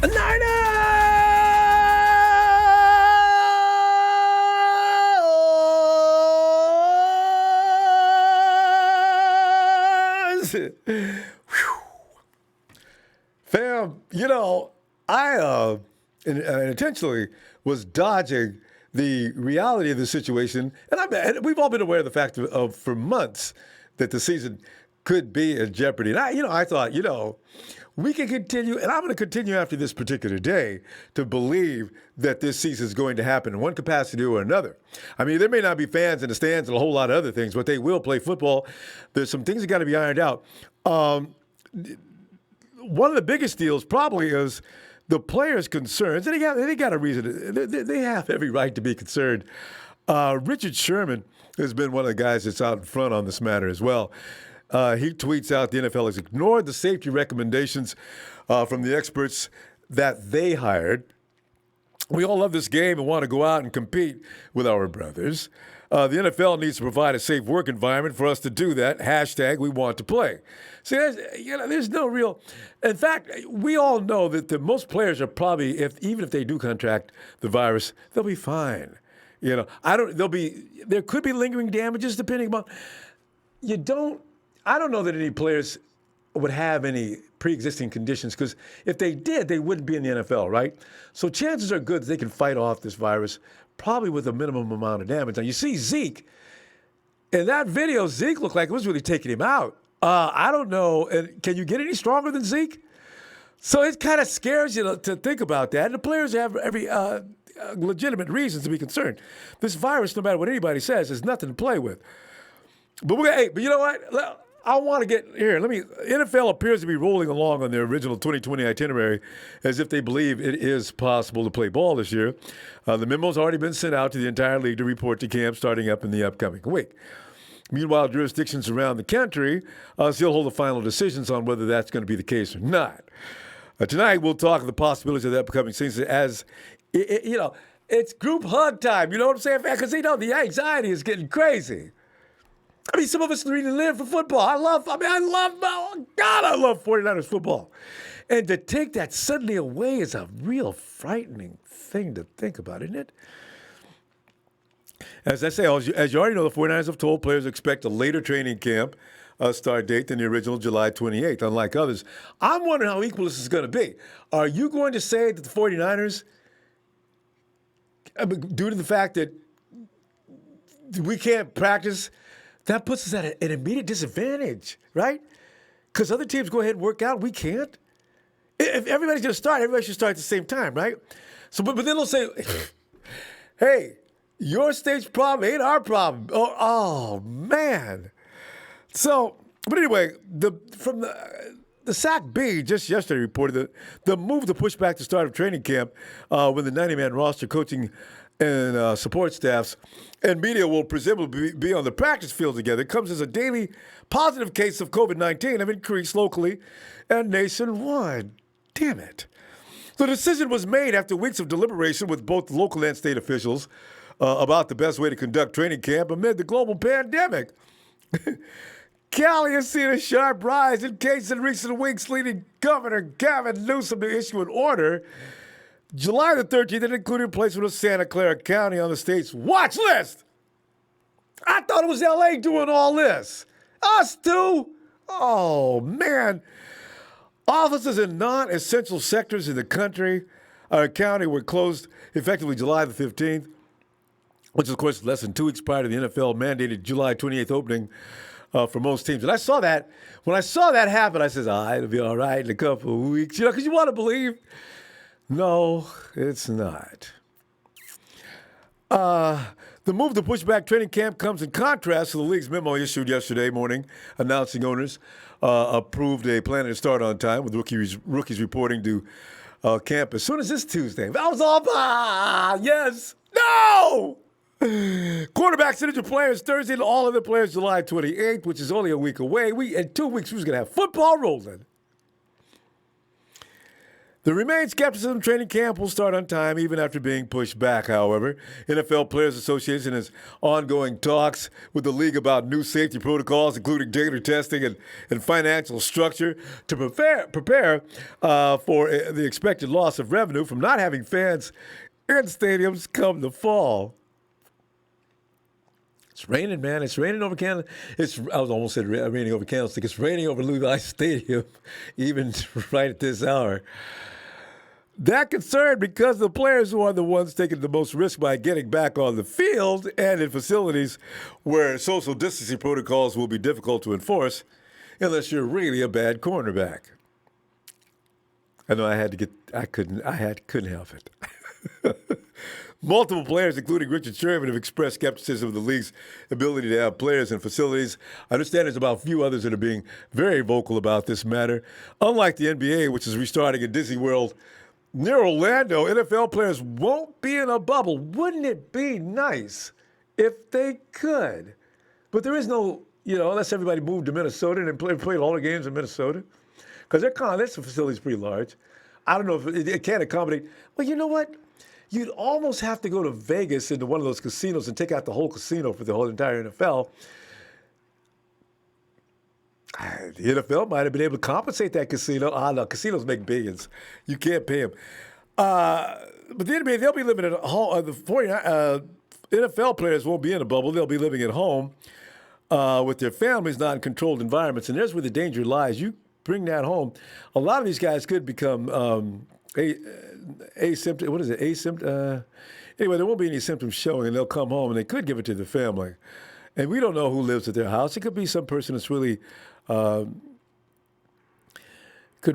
Niners! Fam, I intentionally was dodging the reality of the situation, and we've all been aware of the fact of for months that the season could be in jeopardy. And I thought, we can continue, and I'm going to continue after this particular day to believe that this season is going to happen in one capacity or another. I mean, there may not be fans in the stands and a whole lot of other things, but they will play football. There's some things that got to be ironed out. One of the biggest deals probably is the players' concerns, and they got a reason. They have every right to be concerned. Richard Sherman has been one of the guys that's out in front on this matter as well. He tweets out the NFL has ignored the safety recommendations from the experts that they hired. We all love this game and want to go out and compete with our brothers. The NFL needs to provide a safe work environment for us to do that. Hashtag we want to play. See, there's no real. In fact, we all know that the most players are probably, even if they do contract the virus, they'll be fine. There could be lingering damages depending on. I don't know that any players would have any pre-existing conditions, because if they did, they wouldn't be in the NFL, right? So chances are good that they can fight off this virus probably with a minimum amount of damage. Now, you see Zeke. In that video, Zeke looked like it was really taking him out. I don't know. And can you get any stronger than Zeke? So it kind of scares you to think about that. And the players have every legitimate reasons to be concerned. This virus, no matter what anybody says, is nothing to play with. But you know what? I want to get here. NFL appears to be rolling along on their original 2020 itinerary as if they believe it is possible to play ball this year. The memo's already been sent out to the entire league to report to camp starting up in the upcoming week. Meanwhile, jurisdictions around the country still hold the final decisions on whether that's going to be the case or not. Tonight, we'll talk of the possibilities of the upcoming season as, it's group hug time. You know what I'm saying? Because the anxiety is getting crazy. I mean, some of us really live for football. I love 49ers football. And to take that suddenly away is a real frightening thing to think about, isn't it? As I say, as you already know, the 49ers have told players to expect a later training camp start date than the original July 28th, unlike others. I'm wondering how equal this is going to be. Are you going to say that the 49ers, due to the fact that we can't practice, that puts us at an immediate disadvantage, right? Because other teams go ahead and work out, we can't. If everybody's going to start, everybody should start at the same time, right? So, but then they'll say, hey, your state's problem ain't our problem. Oh man. So, but anyway, the SAC-B just yesterday reported that the move to push back the start of training camp when the 90-man roster coaching and support staffs and media will presumably be on the practice field together. It comes as a daily positive case of COVID-19 have increased locally and nationwide. Damn it. The decision was made after weeks of deliberation with both local and state officials about the best way to conduct training camp amid the global pandemic. Cali has seen a sharp rise in cases in recent weeks, leading Governor Gavin Newsom to issue an order July the 13th, that included placement of Santa Clara County on the state's watch list. I thought it was L.A. doing all this. Us too? Oh, man. Offices in non-essential sectors in the county were closed effectively July the 15th, which is, of course, less than 2 weeks prior to the NFL-mandated July 28th opening for most teams. And I saw that. When I saw that happen, I said, it'll be all right in a couple of weeks. Because you want to believe. No, it's not. The move to push back training camp comes in contrast to the league's memo issued yesterday morning announcing owners approved a plan to start on time with rookies reporting to camp as soon as this Tuesday. That was all. Yes. No! Quarterbacks and injured players Thursday and all other players July 28th, which is only a week away. In 2 weeks, we're going to have football rolling. There remains skepticism training camp will start on time even after being pushed back, however. NFL Players Association has ongoing talks with the league about new safety protocols, including data testing and financial structure to prepare for the expected loss of revenue from not having fans in stadiums come the fall. It's raining, man. It's raining over Kansas. I was almost said raining over Kansas. It's raining over Levi Stadium, even right at this hour. That concern because the players who are the ones taking the most risk by getting back on the field and in facilities where social distancing protocols will be difficult to enforce unless you're really a bad cornerback. I know I couldn't help it. Multiple players, including Richard Sherman, have expressed skepticism of the league's ability to have players in facilities. I understand there's about a few others that are being very vocal about this matter. Unlike the NBA, which is restarting at Disney World near Orlando, NFL players won't be in a bubble. Wouldn't it be nice if they could? But there is no, unless everybody moved to Minnesota and played all the games in Minnesota. Because their facility's pretty large. I don't know if it can accommodate. Well, you know what? You'd almost have to go to Vegas into one of those casinos and take out the whole casino for the whole entire NFL. The NFL might have been able to compensate that casino. No, casinos make billions. You can't pay them. But the NBA, they'll be living at home. The NFL players won't be in a bubble. They'll be living at home with their families, not in controlled environments. And there's where the danger lies. You bring that home. A lot of these guys could become asymptomatic. What is it? Anyway, there won't be any symptoms showing, and they'll come home, and they could give it to the family. And we don't know who lives at their house. It could be some person that's really could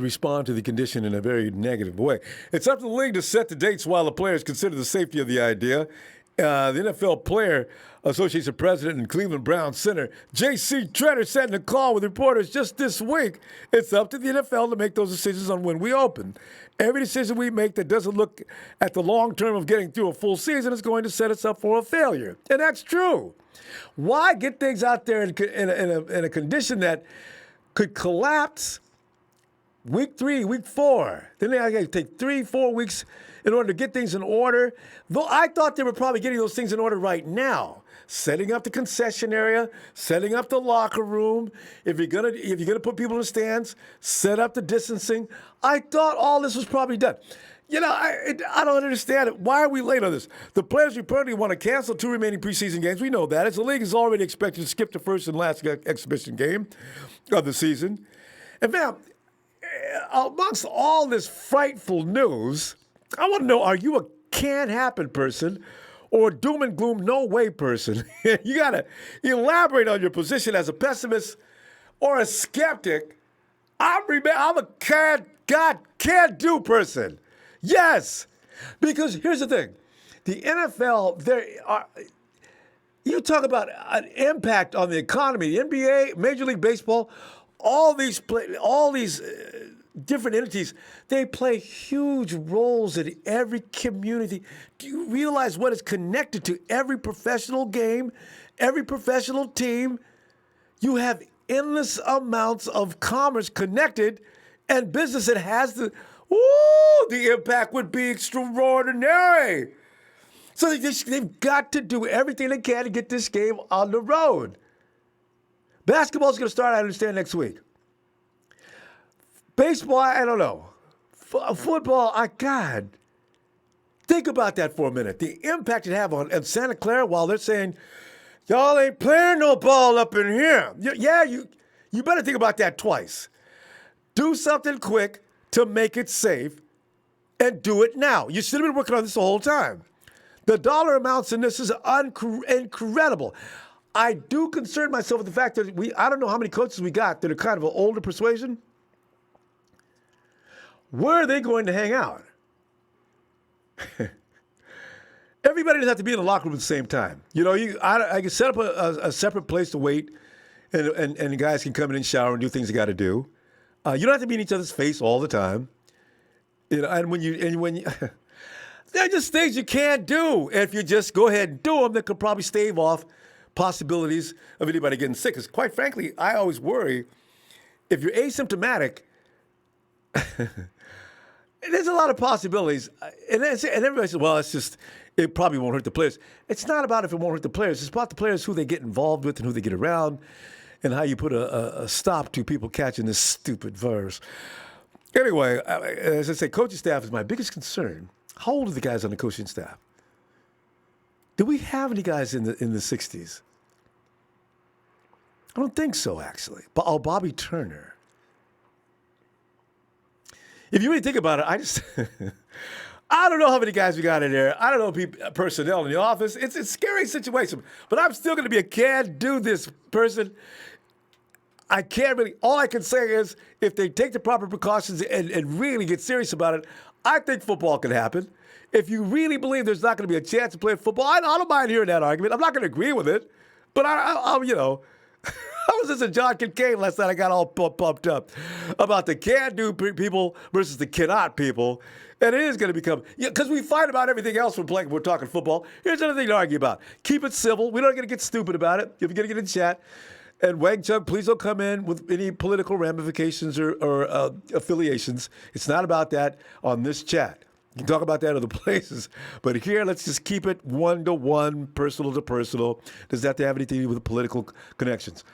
respond to the condition in a very negative way. It's up to the league to set the dates while the players consider the safety of the idea. The NFL Player Association president and Cleveland Browns center J.C. Tretter said in a call with reporters just this week, it's up to the NFL to make those decisions on when we open. Every decision we make that doesn't look at the long term of getting through a full season is going to set us up for a failure. And that's true. Why get things out there in a condition that could collapse week 3, week 4? Then they got to take 3-4 weeks in order to get things in order. Though I thought they were probably getting those things in order right now. Setting up the concession area, setting up the locker room. If you're gonna put people in the stands, set up the distancing. I thought all this was probably done. I don't understand it. Why are we late on this? The players reportedly want to cancel 2 remaining preseason games. We know that. As the league is already expected to skip the first and last exhibition game of the season. And man, amongst all this frightful news, I want to know, are you a can't happen person or a doom and gloom no way person? You got to elaborate on your position as a pessimist or a skeptic. I'm a can't do person. Yes, because here's the thing. The NFL, you talk about an impact on the economy. The NBA, Major League Baseball, all these different entities, they play huge roles in every community. Do you realize what is connected to every professional game, every professional team? You have endless amounts of commerce connected and business that has the impact would be extraordinary. So they've got to do everything they can to get this game on the road. Basketball's going to start, I understand, next week. Baseball, I don't know. Football, God. Think about that for a minute. The impact it have on Santa Clara while they're saying, y'all ain't playing no ball up in here. Yeah, you better think about that twice. Do something quick to make it safe and do it now. You should have been working on this the whole time. The dollar amounts in this is incredible. I do concern myself with the fact that I don't know how many coaches we got that are kind of an older persuasion. Where are they going to hang out? Everybody doesn't have to be in the locker room at the same time. I can set up a separate place to wait, and the guys can come in and shower and do things they got to do. You don't have to be in each other's face all the time. And when you they're just things you can't do. If you just go ahead and do them, that could probably stave off possibilities of anybody getting sick. Because quite frankly, I always worry if you're asymptomatic. there's a lot of possibilities. And everybody says, well, it probably won't hurt the players. It's not about if it won't hurt the players. It's about the players, who they get involved with and who they get around, and how you put a stop to people catching this stupid virus. Anyway, as I say, coaching staff is my biggest concern. How old are the guys on the coaching staff? Do we have any guys in the 60s? I don't think so, actually. Bobby Turner. If you really think about it, I don't know how many guys we got in there. I don't know personnel in the office. It's a scary situation. But I'm still going to be a can-do-this person. I can't really. All I can say is, if they take the proper precautions and really get serious about it, I think football can happen. If you really believe there's not going to be a chance to play football, I don't mind hearing that argument. I'm not going to agree with it, but I I was listening to John Kincaid last night. I got all pumped up about the can-do people versus the cannot people. And it is going to become, because we fight about everything else when we're talking football. Here's another thing to argue about. Keep it civil. We're not going to get stupid about it. If you're going to get in chat. And Wang Chung, please don't come in with any political ramifications or affiliations. It's not about that on this chat. You can talk about that other places. But here, let's just keep it one-to-one, personal to personal. Does that have to have anything to do with political connections?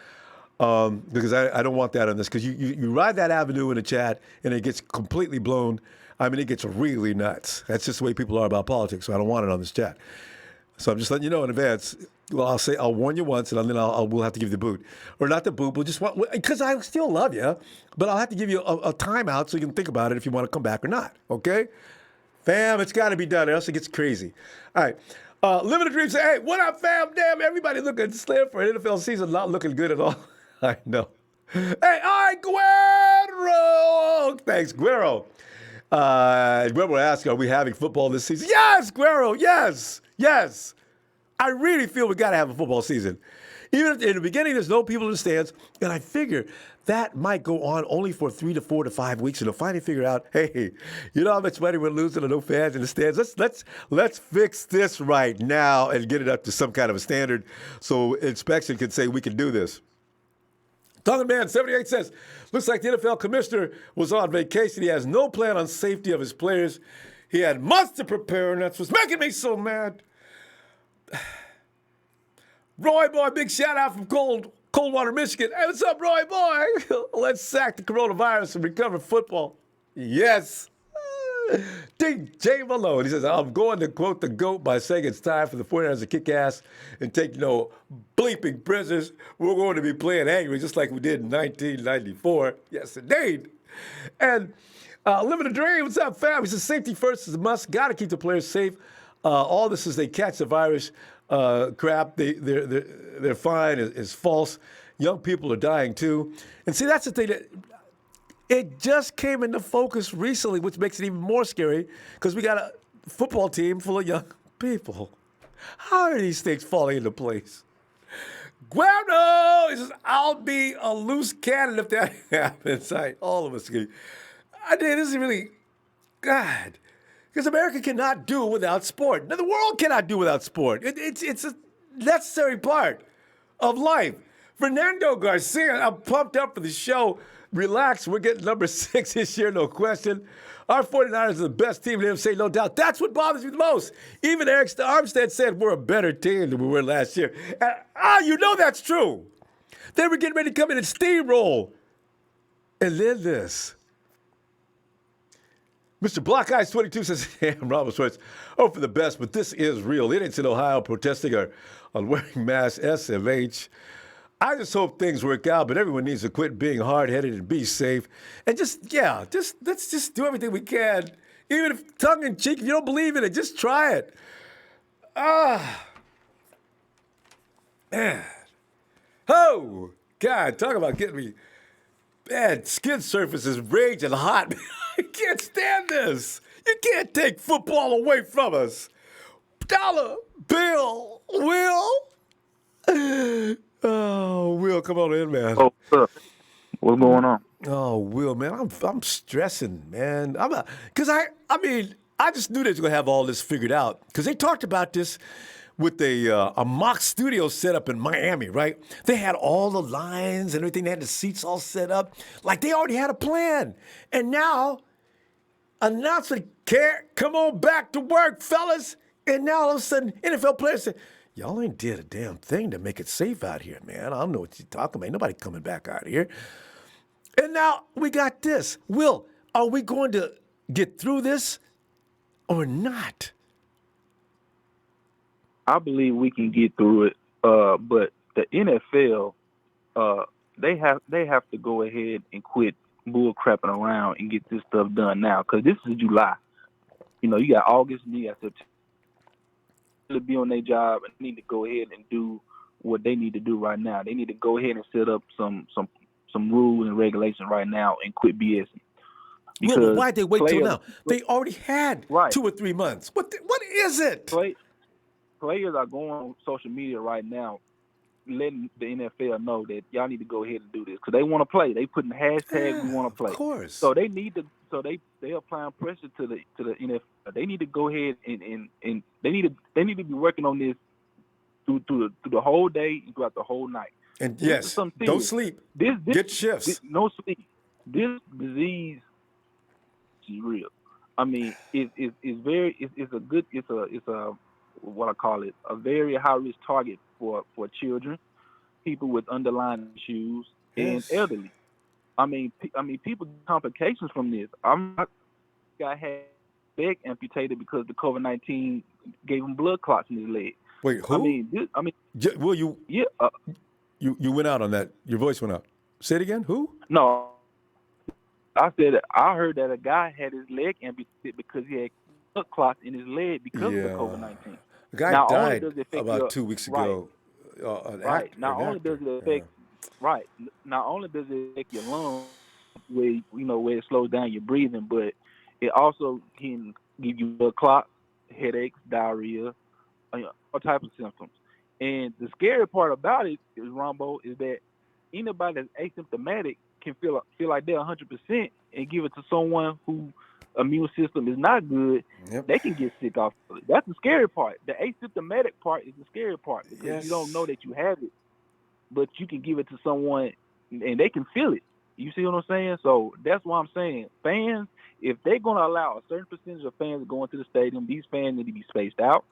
Because I don't want that on this. Because you ride that avenue in a chat, and it gets completely blown. I mean, it gets really nuts. That's just the way people are about politics, so I don't want it on this chat. So I'm just letting you know in advance. Well, I'll warn you once, and then we'll have to give you the boot. Or not the boot, we'll just want, because I still love you, but I'll have to give you a timeout so you can think about it if you want to come back or not, okay? Fam, it's got to be done, or else it gets crazy. All right. Living the Dream say, hey, what up, fam? Damn, everybody looking slim for an NFL season, not looking good at all. I know. Hey, all right, Guerrero. Thanks, Guerrero. Guerrero asked, are we having football this season? Yes, Guerrero, yes. I really feel we got to have a football season. Even if in the beginning there's no people in the stands, and I figure that might go on only for 3 to 4 to 5 weeks, and they'll finally figure out, hey, you know how much money we're losing and no fans in the stands? Let's fix this right now and get it up to some kind of a standard so inspection can say we can do this. Tongan Man 78 says, looks like the NFL commissioner was on vacation. He has no plan on safety of his players. He had months to prepare, and that's what's making me so mad. Roy Boy, big shout out from Coldwater, Michigan. Hey, what's up, Roy Boy? Let's sack the coronavirus and recover football. Yes. DJ Malone, he says, I'm going to quote the GOAT by saying it's time for the 49ers to kick ass and take no bleeping prisoners. We're going to be playing angry just like we did in 1994. Yes, indeed. And Living the Dream, what's up, fam? He says, safety first is a must. Got to keep the players safe. All this is they catch the virus crap. They're fine is false. Young people are dying too. And see, that's the thing that it just came into focus recently, which makes it even more scary because we got a football team full of young people. How are these things falling into place? Guano, he says, I'll be a loose cannon if that happens. All of us. This is really, God. Because America cannot do without sport. Now, the world cannot do without sport. It's a necessary part of life. Fernando Garcia, I'm pumped up for the show. Relax, we're getting number 6 this year, no question. Our 49ers are the best team in the NFC, no doubt. That's what bothers me the most. Even Eric Armstead said we're a better team than we were last year. And, you know that's true. They were getting ready to come in and steamroll. And then this. Mr. Block Eyes 22 says, I'm Robert Schwartz. Hope for the best, but this is real. Idiots in Ohio protesting on wearing masks, SMH. I just hope things work out, but everyone needs to quit being hard-headed and be safe. And let's just do everything we can. Even if tongue-in-cheek, if you don't believe in it, just try it. Man. Oh, God, talk about getting me bad skin surfaces raging hot. I can't stand this. You can't take football away from us. Dollar Bill, Will. Oh, Will, come on in, man. Oh, what's up? What's going on? Oh, Will, man, I'm stressing, man. Because I just knew they were gonna have all this figured out. Because they talked about this with a mock studio set up in Miami, right? They had all the lines and everything. They had the seats all set up. Like they already had a plan. And now, Announcer can't come on back to work, fellas. And now all of a sudden, NFL players say, y'all ain't did a damn thing to make it safe out here, man. I don't know what you're talking about. Ain't nobody coming back out here. And now we got this. Will, are we going to get through this or not? I believe we can get through it. But the NFL, they have to go ahead and quit bull crapping around and get this stuff done now. Because this is July. You got August and you got September to be on their job and need to go ahead and do what they need to do right now. They need to go ahead and set up some rules and regulations right now and quit BSing. Will, but Because why'd they wait till players, now? They already had right, 2 or 3 months. What is it? players are going on social media right now letting the NFL know that y'all need to go ahead and do this because they want to play. They putting hashtag we Yeah, want to of play. course. So they need to. So they applying pressure to the NFL. They need to go ahead and they need to be working on this through the whole day and throughout the whole night. And This is yes, something don't serious. sleep. This Get shifts. no sleep. This disease is real. I mean, it's a what I call it a very high risk target for children, people with underlying issues, and Yes. elderly. People get complications from this. Guy had leg amputated because the COVID-19 gave him blood clots in his leg. Wait, who? Will, Yeah. you went out on that. Your voice went out. Say it again. Who? No, I heard that a guy had his leg amputated because he had blood clots in his leg because of the Yeah. COVID-19. A guy Not only died does it affect about your 2 weeks right, ago. right. An Not only does actor. it Yeah. affect right. Not only does it affect your lungs, where it slows down your breathing, but it also can give you blood clots, headaches, diarrhea, all types of symptoms. And the scary part about it is, Ronbo, is that anybody that's asymptomatic can feel like they're 100% and give it to someone who immune system is not good. Yep. They can get sick off of it. That's the scary part. The asymptomatic part is the scary part because you don't know Yes. that you have it, but you can give it to someone and they can feel it. You see what I'm saying? So that's why I'm saying fans, if they're going to allow a certain percentage of fans to go into the stadium, these fans need to be spaced out.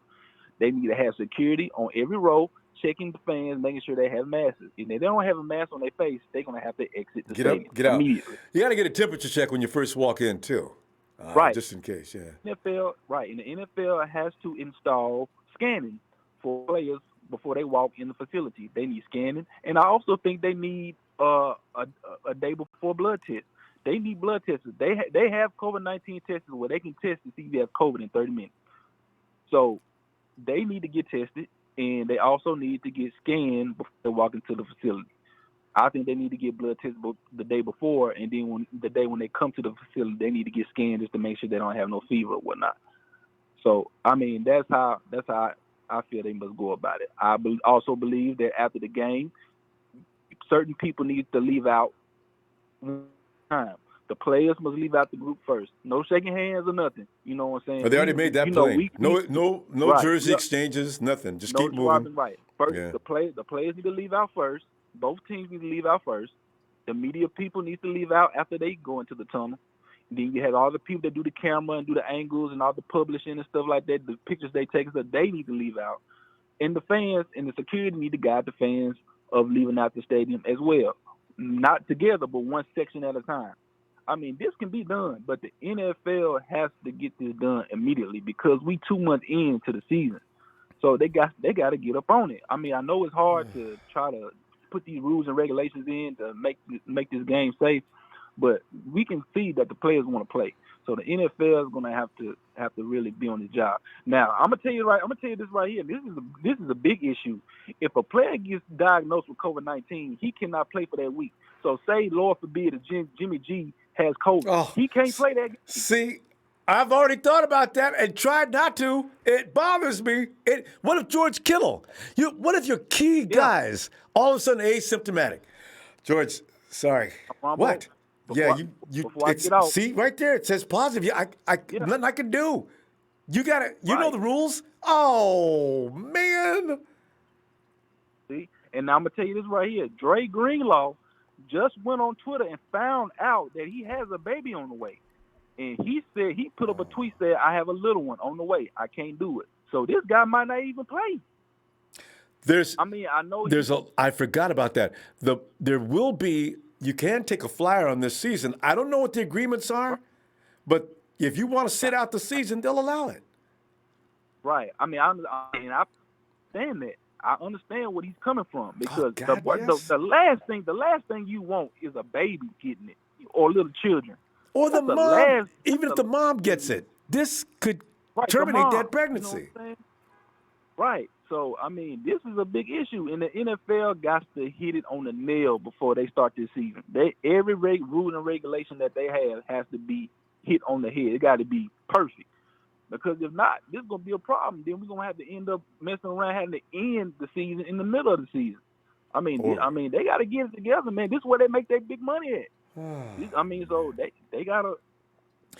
They need to have security on every row, checking the fans, making sure they have masks. If they don't have a mask on their face, they're going to have to exit the Get up, stadium get out. immediately. You got to get a temperature check when you first walk in, too. Right. Just in case, yeah. NFL, right. And the NFL has to install scanning for players before they walk in the facility. They need scanning. And I also think they need a day before blood test. They need blood tests. They have COVID-19 tests where they can test to see if you have COVID in 30 minutes. So they need to get tested, and they also need to get scanned before they walk into the facility. I think they need to get blood tests the day before, and then the day when they come to the facility, they need to get scanned just to make sure they don't have no fever or whatnot. So, that's how I feel they must go about it. I also believe that after the game, certain people need to leave out one time. The players must leave out the group first. No shaking hands or nothing. You know what I'm saying? But they already made that plain. No right. jersey Yep. exchanges, nothing. Just No keep moving. swapping. Right. First, Yeah. the players need to leave out first. Both teams need to leave out first. The media people need to leave out after they go into the tunnel. Then you have all the people that do the camera and do the angles and all the publishing and stuff like that. The pictures they take, so they need to leave out. And the fans and the security need to guide the fans of leaving out the stadium as well. Not together, but one section at a time. This can be done, but the NFL has to get this done immediately because we 2 months into the season. So they got to get up on it. I know it's hard to try to put these rules and regulations in to make this game safe, but we can see that the players want to play. So the NFL is going to have to really be on the job. Now, I'm gonna tell you this right here. This is a big issue. If a player gets diagnosed with COVID-19, he cannot play for that week. So say, Lord forbid, if Jimmy G has COVID, he can't play that game. See, I've already thought about that and tried not to. It bothers me. What if George Kittle? What if your key guys all of a sudden asymptomatic? George, sorry. What? Before I get out. See, right there, it says positive. Nothing I can do. You gotta, know the rules. Oh man. See, and now I'm gonna tell you this right here. Dre Greenlaw just went on Twitter and found out that he has a baby on the way. And he put up a tweet said, "I have a little one on the way. I can't do it." So this guy might not even play. I forgot about that. There will be, you can take a flyer on this season. I don't know what the agreements are, but if you want to sit out the season, they'll allow it. Right. I understand that. I understand what he's coming from because yes. the last thing you want is a baby getting it or little children. Or the mom, even if the mom gets it, this could terminate that pregnancy. You know what I'm saying? Right. So, this is a big issue, and the NFL got to hit it on the nail before they start this season. Every rule and regulation that they have has to be hit on the head. It got to be perfect. Because if not, this is going to be a problem. Then we're going to have to end up messing around having to end the season in the middle of the season. They got to get it together, man. This is where they make their big money at. So they got to.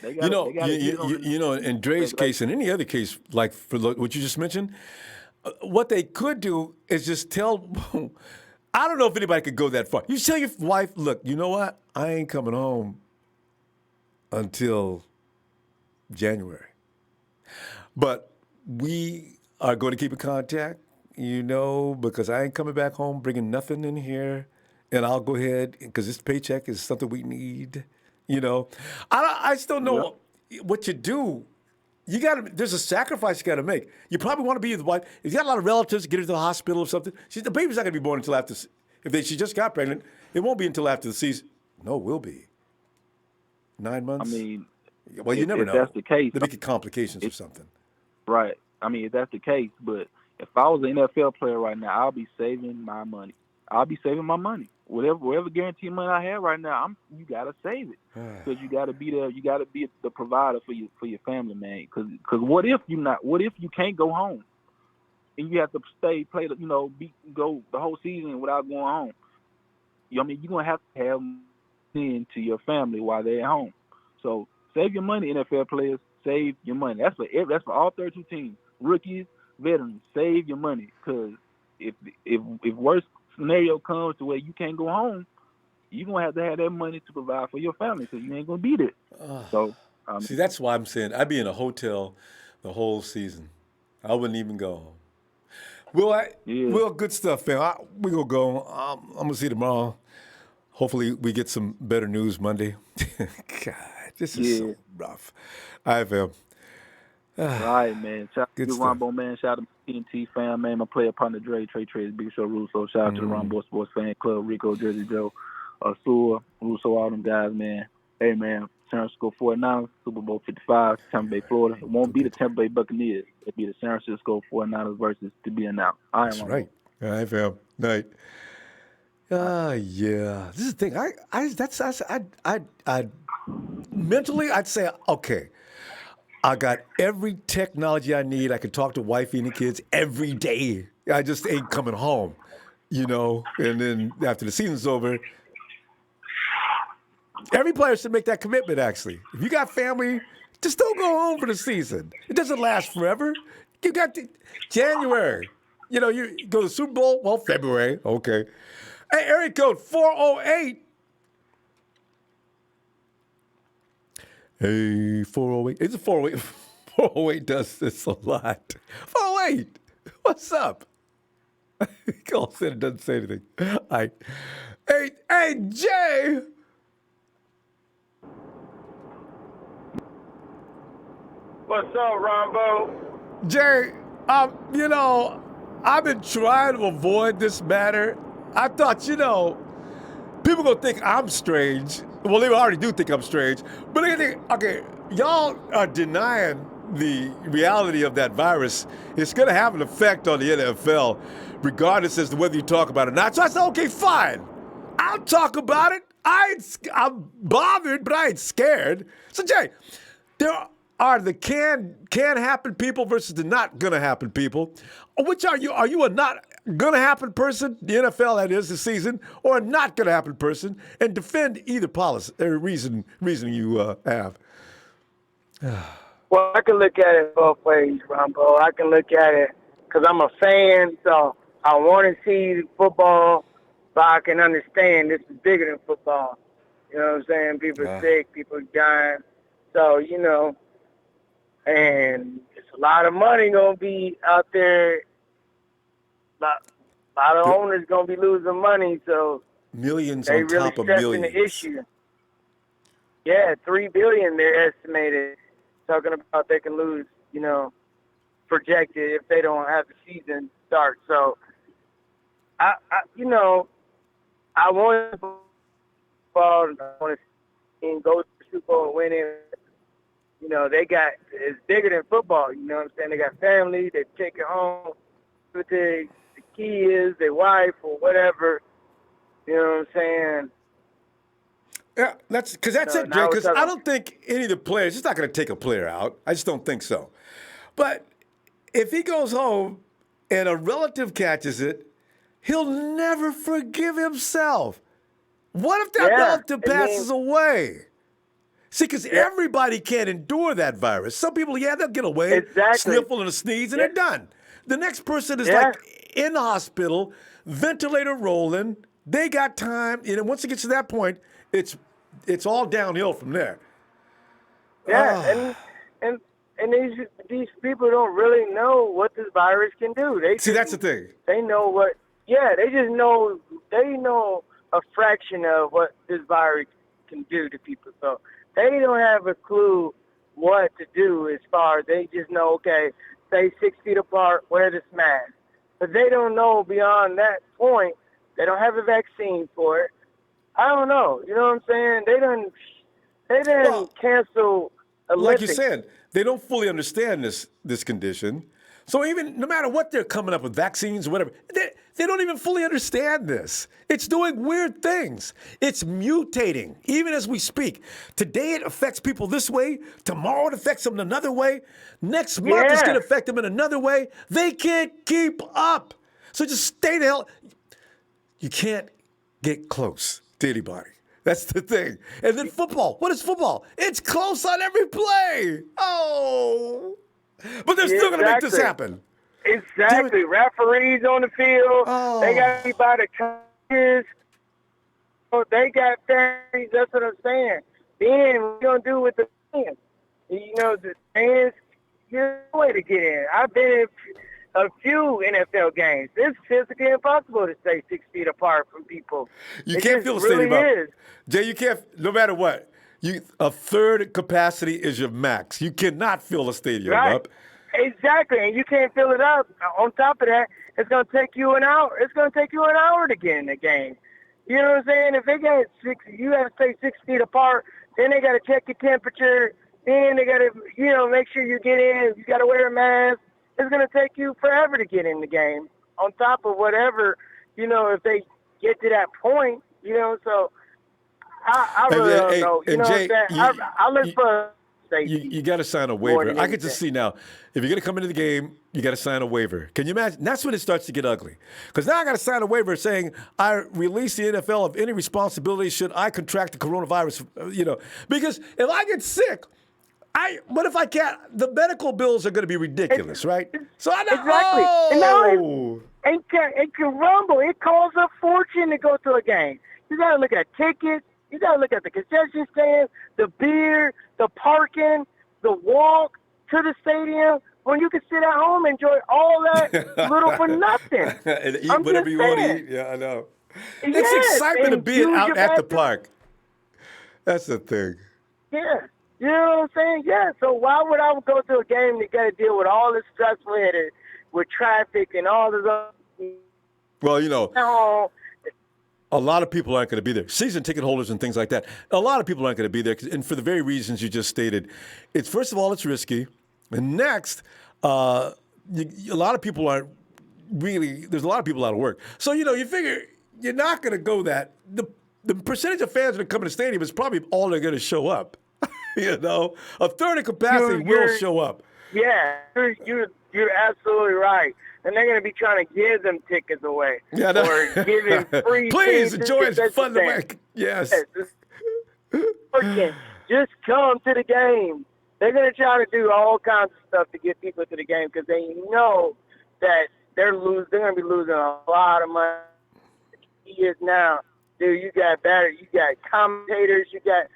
In Dre's case, in any other case, like for what you just mentioned, what they could do is just tell. I don't know if anybody could go that far. You tell your wife, look, you know what? I ain't coming home until January. But we are going to keep in contact, because I ain't coming back home bringing nothing in here. And I'll go ahead, because this paycheck is something we need. I still know what you do. There's a sacrifice you got to make. You probably want to be with the wife. If you got a lot of relatives, get her to the hospital or something. The baby's not going to be born until after. She just got pregnant, it won't be until after the season. No, it will be 9 months. Well, you never know. If that's the case, there may be complications or something. Right. If that's the case, but if I was an NFL player right now, I'll be saving my money. Whatever guarantee money I have right now, you gotta save it because you gotta be there. You gotta be the provider for your family, man. Because what if you can't go home and you have to go the whole season without going home? You're gonna have to have money to your family while they're at home. So save your money, NFL players. Save your money. That's for all 32 teams, rookies, veterans. Save your money because if worst scenario comes to where you can't go home, you're gonna have to have that money to provide for your family because you ain't gonna be there. See, that's why I'm saying I'd be in a hotel the whole season. I wouldn't even go home. Well, good stuff, fam. We're gonna go. I'm gonna see you tomorrow. Hopefully, we get some better news Monday. God, this is so rough. All right, fam. All right, man. Shout out to Ronbo, man. Shout out to TNT fam, man. My player partner Trey Trey's Big Show Russo. Shout out to the Ronbo Sports Fan Club, Rico, Jersey Joe, Sewell, Russo, all them guys, man. Hey, man. San Francisco 49ers, Super Bowl 55, Tampa Bay, Florida. It won't be the Tampa Bay Buccaneers. It'll be the San Francisco 49ers versus to be announced. That's right. All right, fam. Night. Yeah. This is the thing. I mentally, I'd say, okay, I got every technology I need. I can talk to wifey and the kids every day. I just ain't coming home, And then after the season's over, every player should make that commitment, actually. If you got family, just don't go home for the season. It doesn't last forever. You got January. You go to the Super Bowl, well, February. Okay. Hey, area code 408. Hey, 408. It's a 408. 408 does this a lot. 408. What's up? He calls in and doesn't say anything. All right. Hey, Jay. What's up, Ronbo? Jay, I've been trying to avoid this matter. I thought, people gonna think I'm strange. Well, they already do think I'm strange. But they think, okay, y'all are denying the reality of that virus. It's gonna have an effect on the NFL, regardless as to whether you talk about it or not. So I said, okay, fine. I'll talk about it. I'm bothered, but I ain't scared. So, Jay, there are the can happen people versus the not gonna happen people. Which are you? Are you a not gonna happen person, the NFL that is this season, or a not gonna happen person, and defend either policy or reason you have? Well, I can look at it both ways, Ronbo. I can look at it because I'm a fan, so I want to see football, but I can understand this is bigger than football. You know what I'm saying? People are sick, people are dying. So, and it's a lot of money going to be out there. A lot of owners going to be losing money. So Millions they on really top of stressing the millions. issue. Yeah, $3 billion they're estimated. Talking about they can lose, projected if they don't have the season start. So, I want to see him go to the Super Bowl and win it. It's bigger than football. You know what I'm saying? They got family. They take it home with the kids, their wife, or whatever. You know what I'm saying? Yeah, that's it, Jay. Now we're Because I talking. don't think any of the players. He's not going to take a player out. I just don't think so. But if he goes home and a relative catches it, he'll never forgive himself. What if that Yeah, relative passes away? See, because everybody can't endure that virus. Some people, they'll get away, Exactly. sniffle and a sneeze, and Yeah. they're done. The next person is Yeah. like in the hospital, ventilator rolling. They got time, and once it gets to that point, it's all downhill from there. Yeah, and these people don't really know what this virus can do. See, that's the thing. They know what. Yeah, they just know. They know a fraction of what this virus can do to people. So they don't have a clue what to do as far as they just know. Okay, stay 6 feet apart, wear this mask. But they don't know beyond that point. They don't have a vaccine for it. I don't know. You know what I'm saying? They didn't cancel Like you Olympics. said, they don't fully understand this condition. So even no matter what they're coming up with, vaccines or whatever, they don't even fully understand this. It's doing weird things. It's mutating, even as we speak. Today it affects people this way. Tomorrow it affects them another way. Next month it's going to affect them in another way. They can't keep up. So just stay the hell. You can't get close to anybody. That's the thing. And then football. What is football? It's close on every play. Oh. But they're still going to make this happen. Exactly. Referees on the field. Oh. They got to be by the coaches. They got families. That's what I'm saying. Then what you going to do with the fans? The fans, there's no way to get in. I've been in a few NFL games. It's physically impossible to stay 6 feet apart from people. You can't fill the stadium up. Jay, you can't, no matter what. A third capacity is your max. You cannot fill a stadium up. Exactly, and you can't fill it up. On top of that, it's going to take you an hour. It's going to take you an hour to get in the game. You know what I'm saying? If they got you have to stay 6 feet apart. Then they got to check your temperature. Then they got to, make sure you get in. You got to wear a mask. It's going to take you forever to get in the game. On top of whatever, if they get to that point, So I really don't know. You know Jay, what I'm saying? I look for safety. You got to sign a waiver. I could just see now, if you're going to come into the game, you got to sign a waiver. Can you imagine? That's when it starts to get ugly. Because now I got to sign a waiver saying I release the NFL of any responsibility should I contract the coronavirus. Because if I get sick, what if I can't? The medical bills are going to be ridiculous, right? So I know. Exactly. Oh. And can Rumble. It costs a fortune to go to a game. You got to look at tickets. You got to look at the concession stand, the beer, the parking, the walk to the stadium. When you can sit at home and enjoy all that little for nothing. And eat whatever you want to eat. Yeah, I know. It's excitement of being out at the park. That's the thing. Yeah. You know what I'm saying? Yeah. So why would I go to a game that got to deal with all this stress with traffic and all this other? Well, a lot of people aren't going to be there. Season ticket holders and things like that. A lot of people aren't going to be there, and for the very reasons you just stated. It's first of all, it's risky, and next, a lot of people aren't really. There's a lot of people out of work, so you figure you're not going to go that. The percentage of fans that come to the stadium is probably all they're going to show up. A third of capacity will show up. Yeah, you're absolutely right. And they're going to be trying to give them tickets away. Yeah, no. Or giving free Please tickets. enjoy it. Fun to make. Yes. Just come to the game. They're going to try to do all kinds of stuff to get people to the game because they know that they're going to be losing a lot of money. Years now, dude, you got commentators, you got,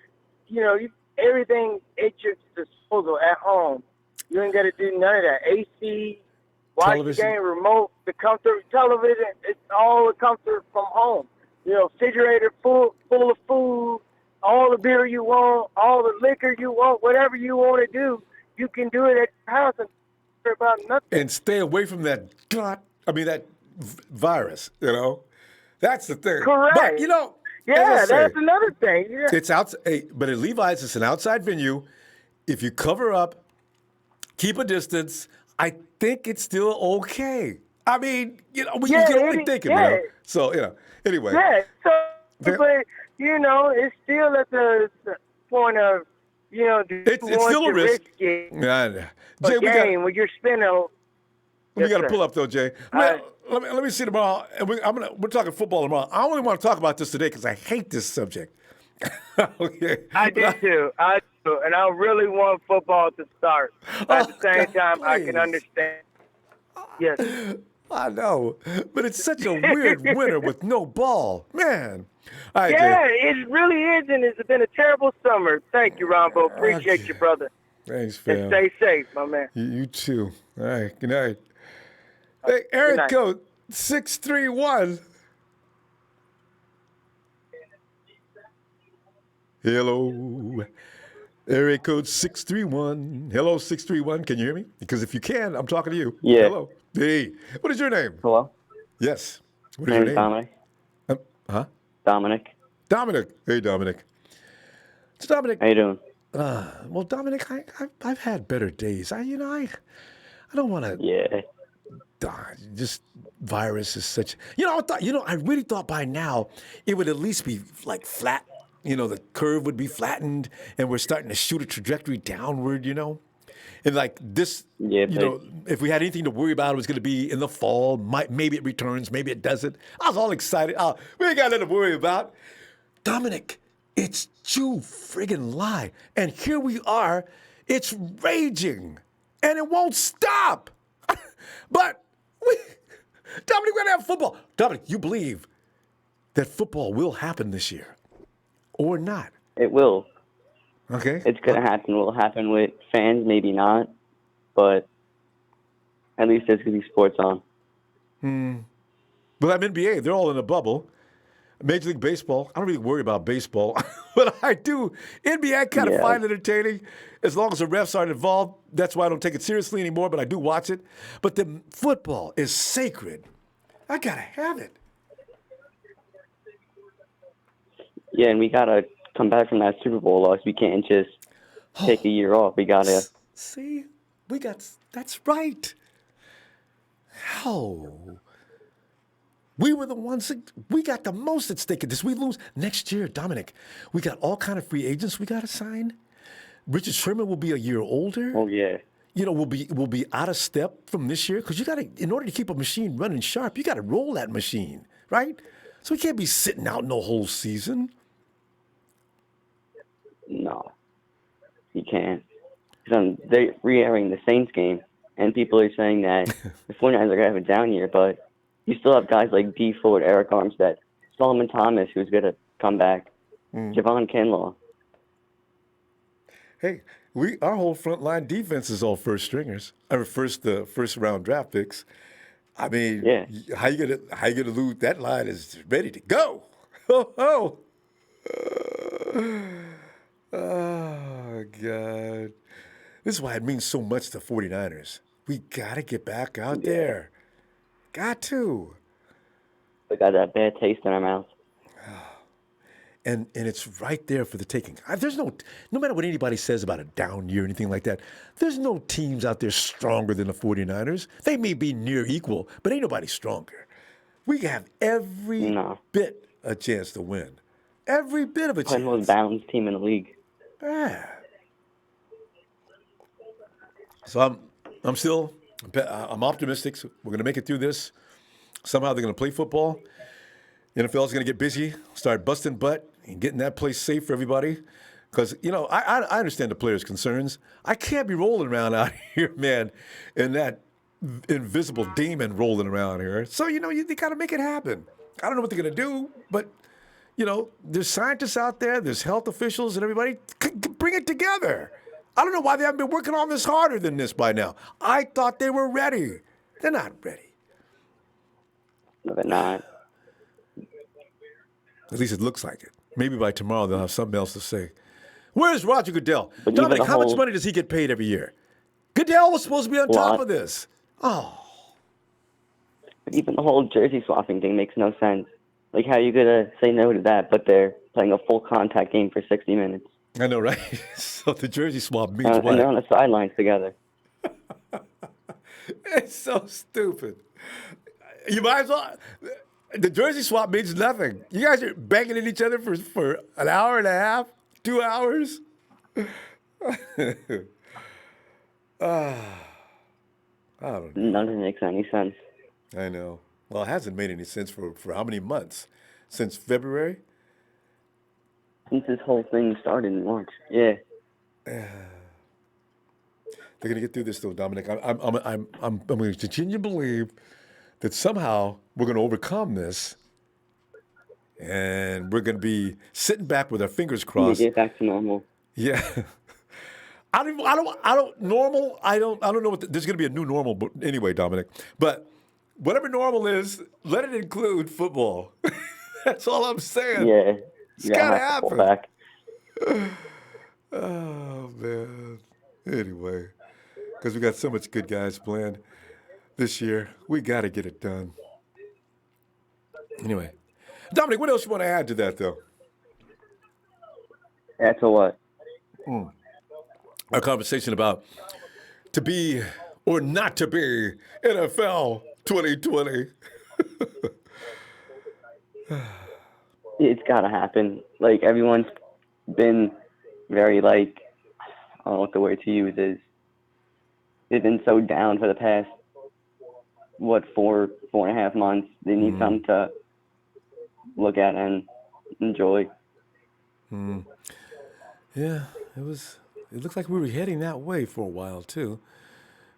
everything at your disposal at home. You ain't got to do none of that. AC, watch Television. the game, remote, the comfort, television. It's all the comfort from home. Refrigerator full of food, all the beer you want, all the liquor you want, whatever you want to do, you can do it at your house and worry about nothing. And stay away from that that virus, That's the thing. Correct. But, as I Yeah, say, that's another thing. Yeah. it's but at Levi's, it's an outside venue. If you cover up, keep a distance, I think it's still okay. I mean, you can only think it, So, anyway. Yeah, so, but, it's still at the point of, It's still a risk. Yeah, Jay, game when you're spending. we got to pull up, though, Jay. Let me see tomorrow. And we're talking football tomorrow. I only want to talk about this today because I hate this subject. Okay. I do too. I do. And I really want football to start. At the same time, I can understand. Yes. I know. But it's such a weird winter with no ball. Man. All right, Yeah, Jay. it really is, and it's been a terrible summer. Thank you, Ronbo. Appreciate you, brother. Thanks, And fam. stay safe, my man. You too. All right. Good night. Hey, Area night. code 631. Hello. Area code 631. Hello, 631. Can you hear me? Because if you can, I'm talking to you. Yeah. Hello. Hey. What is your name? Hello? Yes. What My is your name's name? Dominic. Huh? Dominic. Dominic. Hey, Dominic. So, Dominic. How you doing? Well, Dominic, I've had better days. I don't want to. Yeah. Just virus is such. I really thought by now it would at least be like flat. The curve would be flattened, and we're starting to shoot a trajectory downward. And like this, Yeah, but if we had anything to worry about, it was going to be in the fall. Maybe it returns, maybe it doesn't. I was all excited. We ain't got nothing to worry about. Dominic, it's too friggin' lie. And here we are. It's raging, and it won't stop. But Dominic, we're going to have football. Dominic, you believe that football will happen this year or not? it will. Okay. It's going to happen. Will it happen with fans? Maybe not. But at least there's going to be sports on. Well, I'm NBA. They're all in a bubble. Major League Baseball, I don't really worry about baseball, but I do. NBA, I kind of find entertaining as long as the refs aren't involved. That's why I don't take it seriously anymore, but I do watch it. But the football is sacred. I got to have it. Yeah, and we got to come back from that Super Bowl loss. We can't just take a year off. We got to. See, that's right. How? We were the ones we got the most at stake in this. We lose next year, Dominic. We got all kind of free agents we got to sign. Richard Sherman will be a year older. Oh, yeah. We'll be out of step from this year because in order to keep a machine running sharp, you got to roll that machine, right? So we can't be sitting out no whole season. No. You can't. They're re-airing the Saints game, and people are saying that the 49ers are going to have a down year, but you still have guys like D. Ford, Eric Armstead, Solomon Thomas, who's going to come back, Javon Kinlaw. Hey, our whole front line defense is all first stringers. First round draft picks. I mean, Yeah. how you gonna lose? That line is ready to go. Oh, God. This is why it means so much to 49ers. We got to get back out there. Got to. We got that bad taste in our mouth. And it's right there for the taking. There's no matter what anybody says about a down year or anything like that, there's no teams out there stronger than the 49ers. They may be near equal, but ain't nobody stronger. We have every bit a chance to win. Every bit of a Probably the chance. most balanced team in the league. Yeah. So I'm optimistic. So we're going to make it through this. Somehow they're going to play football. The NFL is going to get busy, start busting butt, and getting that place safe for everybody. Because, I understand the players' concerns. I can't be rolling around out here, man, in that invisible demon rolling around here. So, you got to make it happen. I don't know what they're going to do, but, there's scientists out there, there's health officials and everybody. bring it together. I don't know why they haven't been working on this harder than this by now. I thought they were ready. They're not ready. No, they're not. At least it looks like it. Maybe by tomorrow they'll have something else to say. Where's Roger Goodell? But even Dominic, the how much whole- money does he get paid every year? Goodell was supposed to be on top Lot. of this. Oh, But even the whole jersey swapping thing makes no sense. Like, how are you going to say no to that, but they're playing a full contact game for 60 minutes? I know, right? So the jersey swap means And they're what? on the sidelines together. It's so stupid. You might as well. The jersey swap means nothing. You guys are banging at each other for an hour and a half, 2 hours. I don't know. None of it makes any sense. I know. Well, it hasn't made any sense for how many months? Since February? Since this whole thing started in March. Yeah. They're gonna get through this though, Dominic. I'm going to continue to believe that somehow we're going to overcome this, and we're going to be sitting back with our fingers You crossed. get back to normal. Yeah. I don't know what there's going to be a new normal anyway, Dominic. But whatever normal is, let it include football. That's all I'm saying. Yeah. It's You gotta have to pull happen. back. Oh man. Anyway, because we got so much good guys planned this year, we got to get it done. Anyway, Dominic, what else you want to add to that though? That's a what? Our conversation about to be or not to be NFL 2020. It's got to happen. Like, everyone's been very, like, I don't know what the word to use is. They've been so down for the past, 4.5 months. They need something to look at and enjoy. Yeah, it looked like we were heading that way for a while too.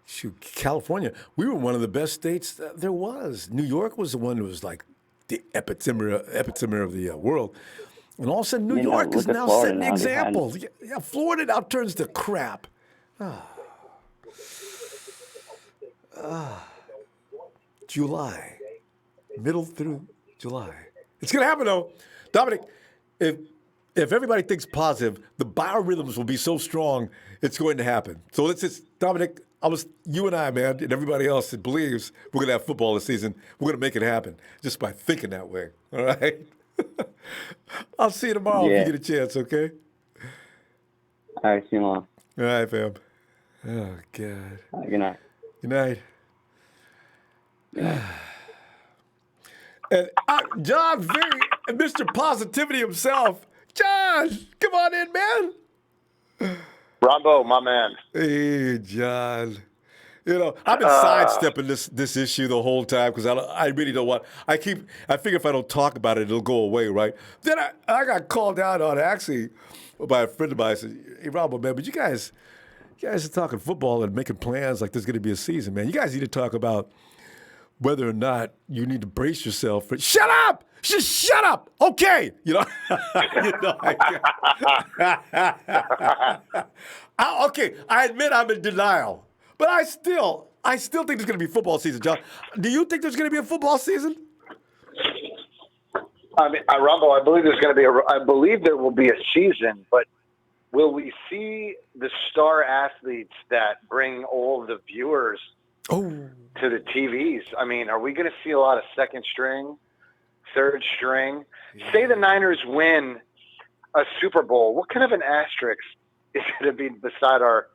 Shoot, California, we were one of the best states that there was. New York was the one that was like the epicenter of the world. And all of a sudden, New You know, York is look at now Florida setting the now. They've had- example. Yeah, Florida now turns to crap. July, middle through July. It's gonna happen though, Dominic. If everybody thinks positive, the biorhythms will be so strong, it's going to happen. So let's just, Dominic, you and I, man, and everybody else that believes we're going to have football this season, we're going to make it happen just by thinking that way, all right? I'll see you tomorrow if you get a chance, okay? All right, see you tomorrow. All right, fam. Oh, God. All right, good night. Good night. And John V, and Mr. Positivity himself. John, come on in, man. Ronbo, my man. Hey, John. You know, I've been sidestepping this issue the whole time because I really don't want. I figure if I don't talk about it, it'll go away, right? Then I got called out on actually by a friend of mine. I said, "Hey, Ronbo, man, but you guys are talking football and making plans like there's going to be a season, man. You guys need to talk about whether or not you need to brace yourself for. Shut up! Just shut up! Okay, you know. Okay, I admit I'm in denial, but I still think there's going to be football season, John. Do you think there's going to be a football season? I mean, Ronbo, I believe I believe there will be a season, but will we see the star athletes that bring all the viewers to the TVs? I mean, are we going to see a lot of second string, third string? Say the Niners win a Super Bowl. What kind of an asterisk is going to be beside our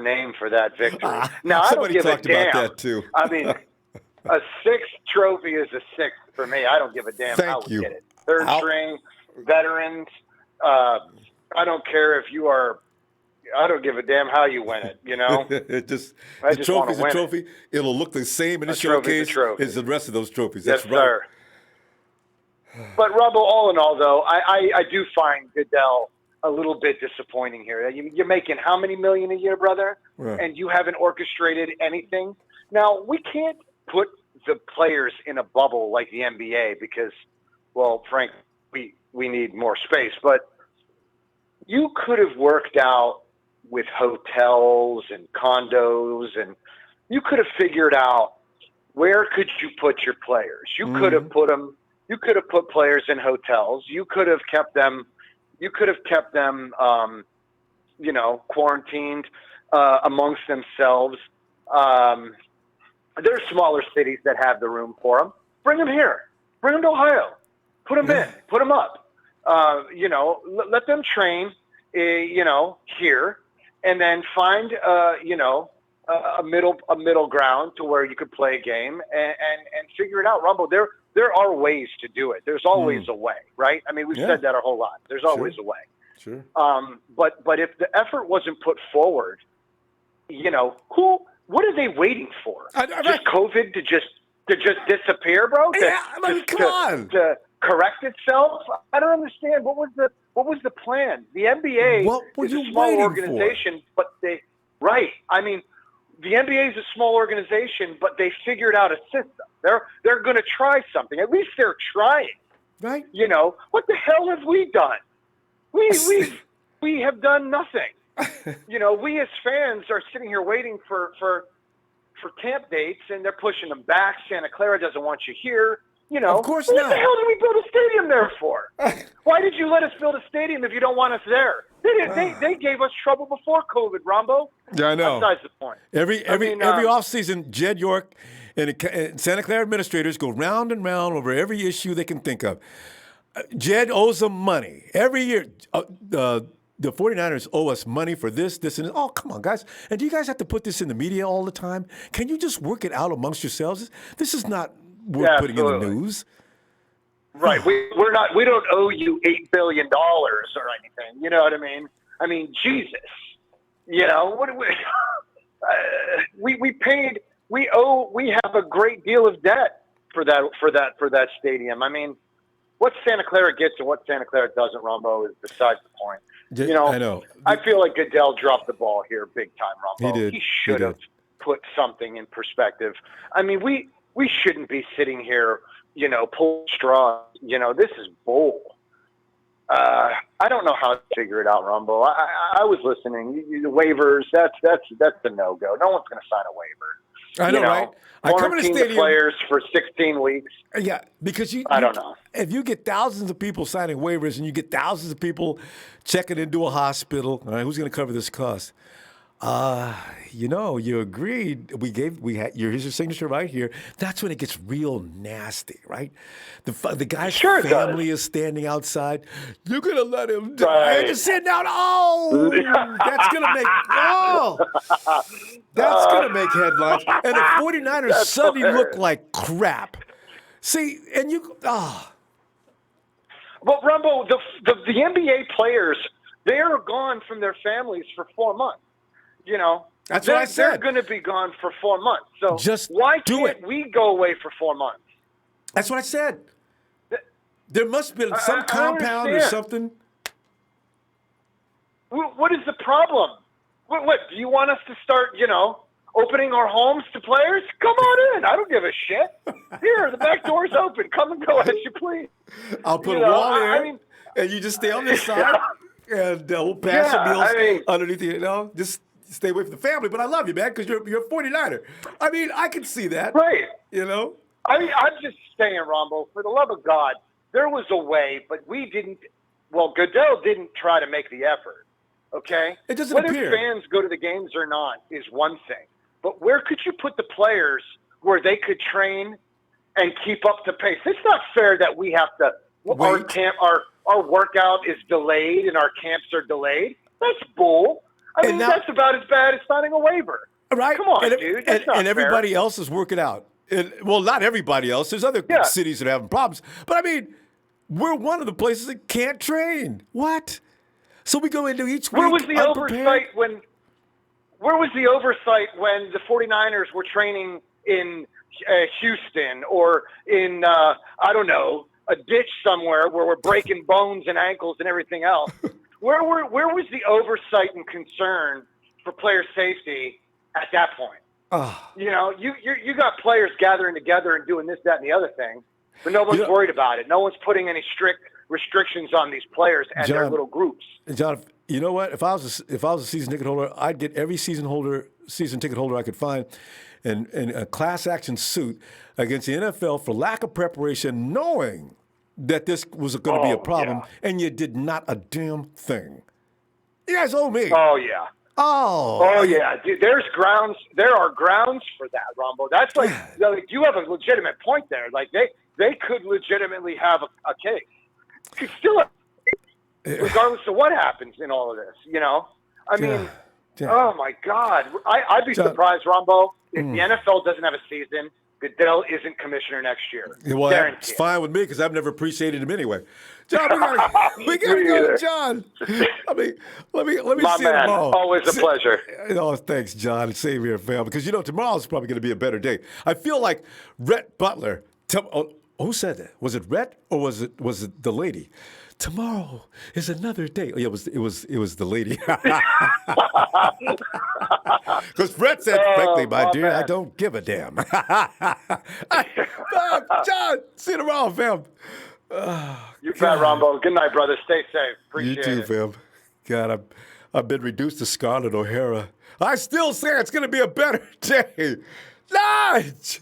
name for that victory? Now, I don't give a damn. Somebody talked about that too. I mean, a sixth trophy is a sixth for me. I don't give a damn how we get it. Third string, veterans. I don't care if you are. I don't give a damn how you win it. You know, the just wanna trophy's a win trophy. It'll look the same in the trophy's a showcase trophy. as the rest of those trophies. Yes, That's right. sir. But Ronbo, all in all, though, I do find Goodell a little bit disappointing here. You're making how many million a year, brother? Yeah. And you haven't orchestrated anything. Now, we can't put the players in a bubble like the NBA because, well, Frank, we need more space. But you could have worked out with hotels and condos, and you could have figured out where could you put your players. You could have put them. You could have put players in hotels. You could have kept them. You could have kept them, quarantined amongst themselves. There's smaller cities that have the room for them. Bring them here. Bring them to Ohio. Put them in. Put them up. Let them train, here, and then find, a middle ground to where you could play a game and figure it out. Ronbo, there are ways to do it. There's always a way, right? I mean, we've said that our whole life. There's always a way. Sure. But if the effort wasn't put forward, what are they waiting for? Just COVID to just disappear, bro? Come on. To correct itself? I don't understand. What was the plan? The NBA is a small organization, but I mean, the NBA is a small organization, but they figured out a system. They're going to try something. At least they're trying. Right. What the hell have we done? We have done nothing. We as fans are sitting here waiting for camp dates, and they're pushing them back. Santa Clara doesn't want you here. Of course what not. the hell did we build a stadium there for? Why did you let us build a stadium if you don't want us there? They gave us trouble before COVID, Ronbo. Yeah, I know. Besides the point. Every offseason, Jed York and Santa Clara administrators go round and round over every issue they can think of. Jed owes them money. Every year, the 49ers owe us money for this, and this. Oh, come on, guys. And do you guys have to put this in the media all the time? Can you just work it out amongst yourselves? This is not worth putting in the news. Right. We don't owe you $8 billion or anything. You know what I mean? I mean, Jesus. What do we have a great deal of debt for that stadium. I mean, what Santa Clara gets and what Santa Clara doesn't, Ronbo, is besides the point. I know. I feel like Goodell dropped the ball here big time, Ronbo. He did. He should have put something in perspective. I mean, we shouldn't be sitting here, pulling straws. This is bull. I don't know how to figure it out, Ronbo. I was listening. The waivers, that's the no-go. No one's going to sign a waiver. I know, right? I come in the stadium. Players for 16 weeks. Yeah, because I don't know. If you get thousands of people signing waivers and you get thousands of people checking into a hospital, all right, who's going to cover this cost? You agreed. Here's your signature right here. That's when it gets real nasty, right? The guy's family is standing outside. You're gonna let him die. Right. You're sitting down. That's gonna make headlines. And the 49ers suddenly look like crap. See, and Well, Ronbo, the NBA players, they are gone from their families for 4 months. That's what I said. They're going to be gone for 4 months. So why can't we go away for 4 months? That's what I said. There must be some compound or something. What is the problem? What do you want us to start, opening our homes to players? Come on in. I don't give a shit. Here, the back door's open. Come and go as you please. I'll put a wall here, and you just stay on this side, and we'll pass the meals underneath you, just stay away from the family, but I love you, man, because you're a 49er. I mean, I can see that. Right. I mean, I'm just saying, Ronbo, for the love of God, there was a way, but we didn't. Well, Goodell didn't try to make the effort, okay? It doesn't appear. Whether fans go to the games or not is one thing, but where could you put the players where they could train and keep up to pace? It's not fair that we have to our workout is delayed and our camps are delayed. That's bull. That's about as bad as signing a waiver. Right. Come on, dude. That's not fair. Everybody else is working out. Well, not everybody else. There's other cities that are having problems. But, I mean, we're one of the places that can't train. What? So we go into each week Where was the oversight when the 49ers were training in Houston or in, a ditch somewhere where we're breaking bones and ankles and everything else? Where was the oversight and concern for player safety at that point? You got players gathering together and doing this, that, and the other thing, but no one's worried about it. No one's putting any strict restrictions on these players and their little groups. John, You know what? If I was a season ticket holder, I'd get every season ticket holder I could find, and a class action suit against the NFL for lack of preparation, knowing that this was going to be a problem, and you did not a damn thing. You guys owe me. Oh yeah. Oh yeah, dude. There are grounds for that, Ronbo. That's like you have a legitimate point there. Like they could legitimately have a case. Could still, regardless of what happens in all of this, you know. I mean, oh my God, I'd be surprised, Ronbo, if the NFL doesn't have a season. Goodell isn't commissioner next year. Well, it's fine with me because I've never appreciated him anyway. John, we gotta go to John. Let me My see you man, tomorrow. always a pleasure. Oh, thanks, John. Same here, fam. Because tomorrow's probably going to be a better day. I feel like Rhett Butler. Who said that? Was it Rhett or was it the lady? Tomorrow is another day. Oh, yeah, it was the lady. Because Brett said, frankly, my dear, man. I don't give a damn. John, see you tomorrow, fam. You bet, Ronbo. Good night, brother. Stay safe. Appreciate it. You too, fam. God, I've been reduced to Scarlett O'Hara. I still say it's going to be a better day. Nudge!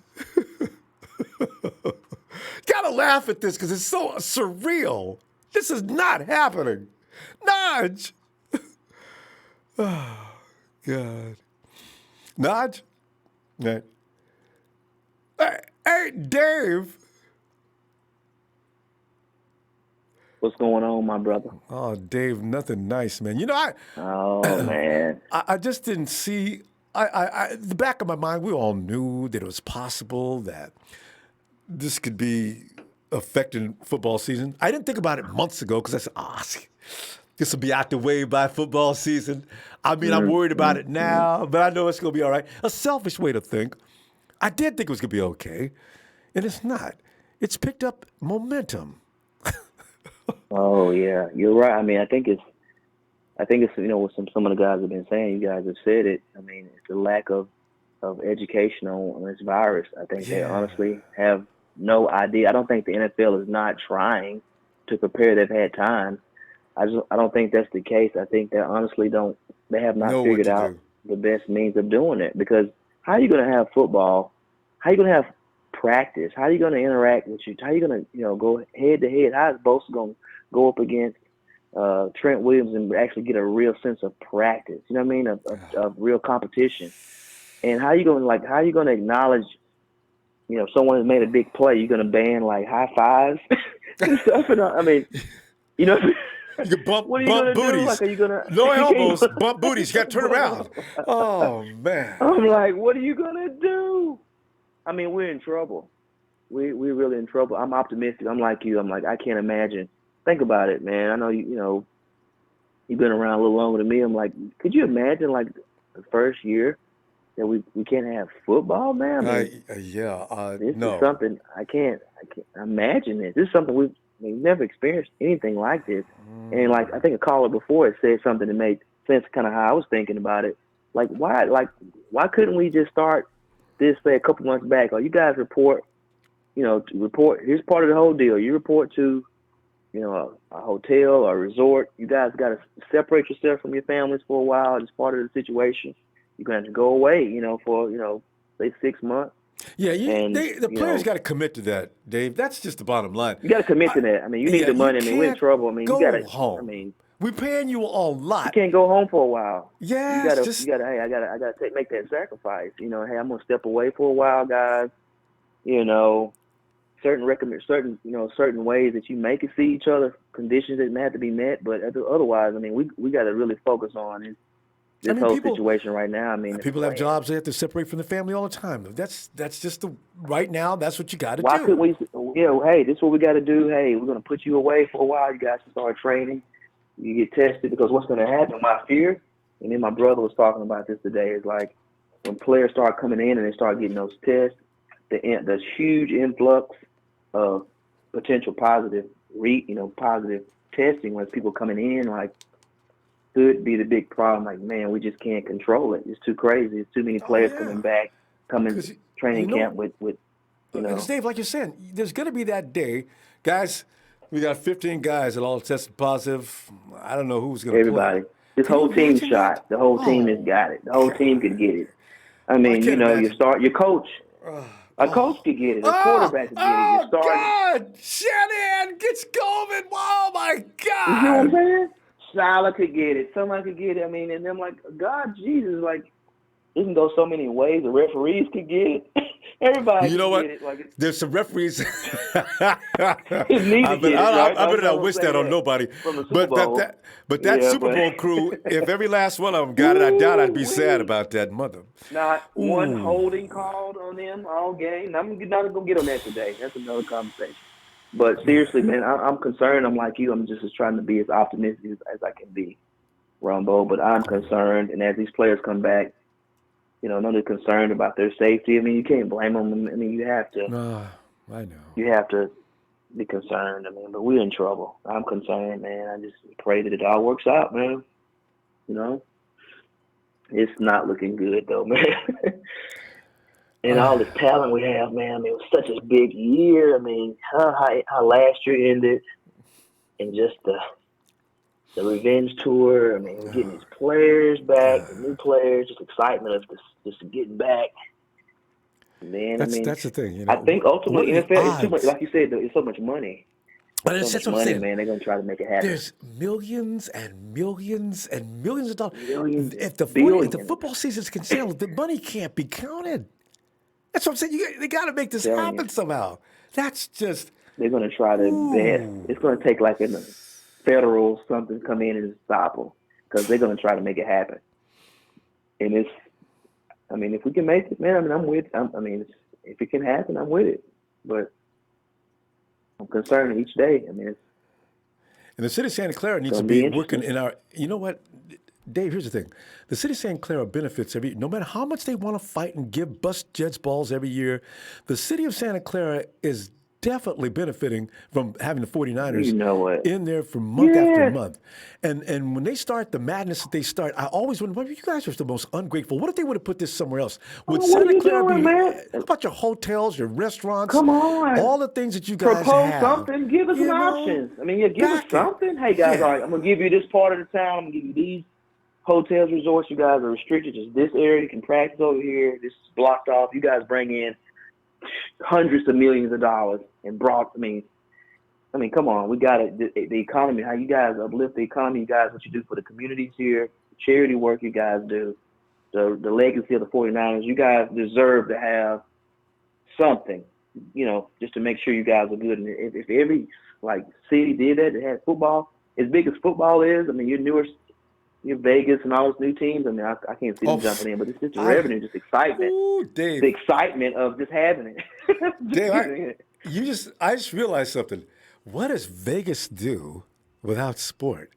Gotta laugh at this because it's so surreal. This is not happening. Nudge! Oh, God. Nudge? Hey, Dave. What's going on, my brother? Oh, Dave, nothing nice, man. Man. I just didn't see. The back of my mind, we all knew that it was possible that this could be affecting football season. I didn't think about it months ago because I said, this will be out the way by football season. I mean, I'm worried about it now, but I know it's going to be all right. A selfish way to think. I did think it was going to be okay, and it's not. It's picked up momentum. Oh yeah, you're right. I mean, I think it's what some of the guys have been saying. You guys have said it. I mean, it's a lack of education on this virus. I think they honestly have no idea. I don't think the NFL is not trying to prepare. They've had time. I don't think that's the case. I think they honestly they have not figured out the best means of doing it. Because how are you going to have football? How are you going to have practice? How are you going to interact with you? How are you going to go head to head? How is Bosa going to go up against Trent Williams and actually get a real sense of practice? You know what I mean? Of real competition. And how are you going to acknowledge, someone has made a big play? You're going to ban like high fives and stuff. And I mean, You can bump booties. Like, are you gonna no elbows, bump booties. You got to turn around. Oh man! I'm like, what are you gonna do? I mean, we're in trouble. We're really in trouble. I'm optimistic. I'm like you. I'm like, I can't imagine. Think about it, man. I know you've been around a little longer than me. I'm like, could you imagine like the first year that we can't have football, man? I mean, this is something I can't imagine. This is something we've never experienced anything like this. And like I think a caller before had said something that made sense, kind of how I was thinking about it. Like why couldn't we just start this, say, a couple months back? Or you guys report. Here's part of the whole deal. You report to a hotel or a resort. You guys got to separate yourself from your families for a while. It's part of the situation. You're going to have to go away, for say 6 months. Yeah, the players got to commit to that, Dave. That's just the bottom line. You got to commit to that. I mean, you need the money. I mean, we're in trouble. I mean, you got to home. I mean, we're paying you a lot. You can't go home for a while. Yeah, you gotta. Hey, I gotta make that sacrifice. Hey, I'm gonna step away for a while, guys. Certain ways that you may can see each other, conditions that may have to be met, but otherwise, I mean, we got to really focus on this whole situation right now. I mean, people have jobs; they have to separate from the family all the time. That's just right now. That's what you got to do. Why couldn't we? Hey, this is what we got to do. Hey, we're gonna put you away for a while. You guys can start training. You get tested, because what's gonna happen? My fear, and then my brother was talking about this today, is like when players start coming in and they start getting those tests, the huge influx of potential positive testing, when people coming in, like, could be the big problem. Like, man, we just can't control it. It's too crazy. It's too many players coming training camp with. Dave, like you're saying, there's going to be that day, guys. We got 15 guys that all tested positive. I don't know who's going to play. This Can you whole team imagine that? shot. The whole team has Oh, got it. The whole team could get it. I I mean, can't imagine. your coach. A coach Oh, could get it. A oh, quarterback could get it. Your oh, starting. God! Shanahan gets COVID. Oh my You see what I'm God! saying? Salah could get it. Somebody could get it. I mean, and I'm like, God, Jesus, like, it can go so many ways. The referees could get it. Everybody You know could get what? it. Like, There's some referees. it's need to get it, right? I I'm better not not gonna wish say that on that nobody. from the Super But Bowl. that Yeah, Super but Bowl crew, if every last one of them got it, I doubt I'd be sad Ooh-wee. about that, mother. Not one Ooh. holding called on them all game. I'm not gonna get on that today. That's another conversation. But seriously, man, I'm concerned. I'm like you. I'm just trying to be as optimistic as I can be, Ronbo. But I'm concerned, and as these players come back, I'm really concerned about their safety. I mean, you can't blame them. I mean, you have to. I know. You have to be concerned. I mean, but we're in trouble. I'm concerned, man. I just pray that it all works out, man. It's not looking good though, man. And all this talent we have, man. I mean, it was such a big year. I mean, how last year ended, and just the revenge tour. I mean, we're getting these players back, the new players, just excitement of just getting back. Man, That's the thing, I think What ultimately are the NFL is too much. odds? Like you said, it's so much money. But So that's much what I'm money, saying. man. They're gonna try to make it happen. There's millions and millions and millions of dollars. Millions, If the billions. football season's canceled, the money can't be counted. That's what I'm saying. They got to make this Telling you. happen somehow. That's just. They're gonna try their best. It's gonna take like in the federal something come in and stop them because they're gonna try to make it happen. And if we can make it, man. I mean, I'm with. If it can happen, I'm with it. But I'm concerned each day. I mean, And the city of Santa Clara needs to gonna be be working interesting. in our. You know what, Dave? Here's the thing: the city of Santa Clara benefits no matter how much they want to fight and give bust Jets balls every year. The city of Santa Clara is definitely benefiting from having the 49ers You know what? in there for month after Yes. month. And when they start the madness that they start, I always wonder, well, you guys are the most ungrateful. What if they would have put this somewhere else? Would What are Santa you Clara doing, be? man? How about your hotels, your restaurants, Come on. all the things that you guys Propose have? something. Give us some options. I mean, give us back it. something. Hey, guys, all right, I'm going to give you this part of the town. I'm going to give you these hotels, resorts. You guys are restricted to this area. You can practice over here. This is blocked off. You guys bring in hundreds of millions of dollars and I mean, come on. We got it. The economy, how you guys uplift the economy, you guys, what you do for the communities here, charity work you guys do, the legacy of the 49ers. You guys deserve to have something, just to make sure you guys are good. And if every city did that had football, as big as football is, I mean, your Vegas and all those new teams. I mean, I can't see them jumping in, but it's just the revenue, just excitement. Ooh, Dave. The excitement of just having it. Dave, I just realized something. What does Vegas do without sport?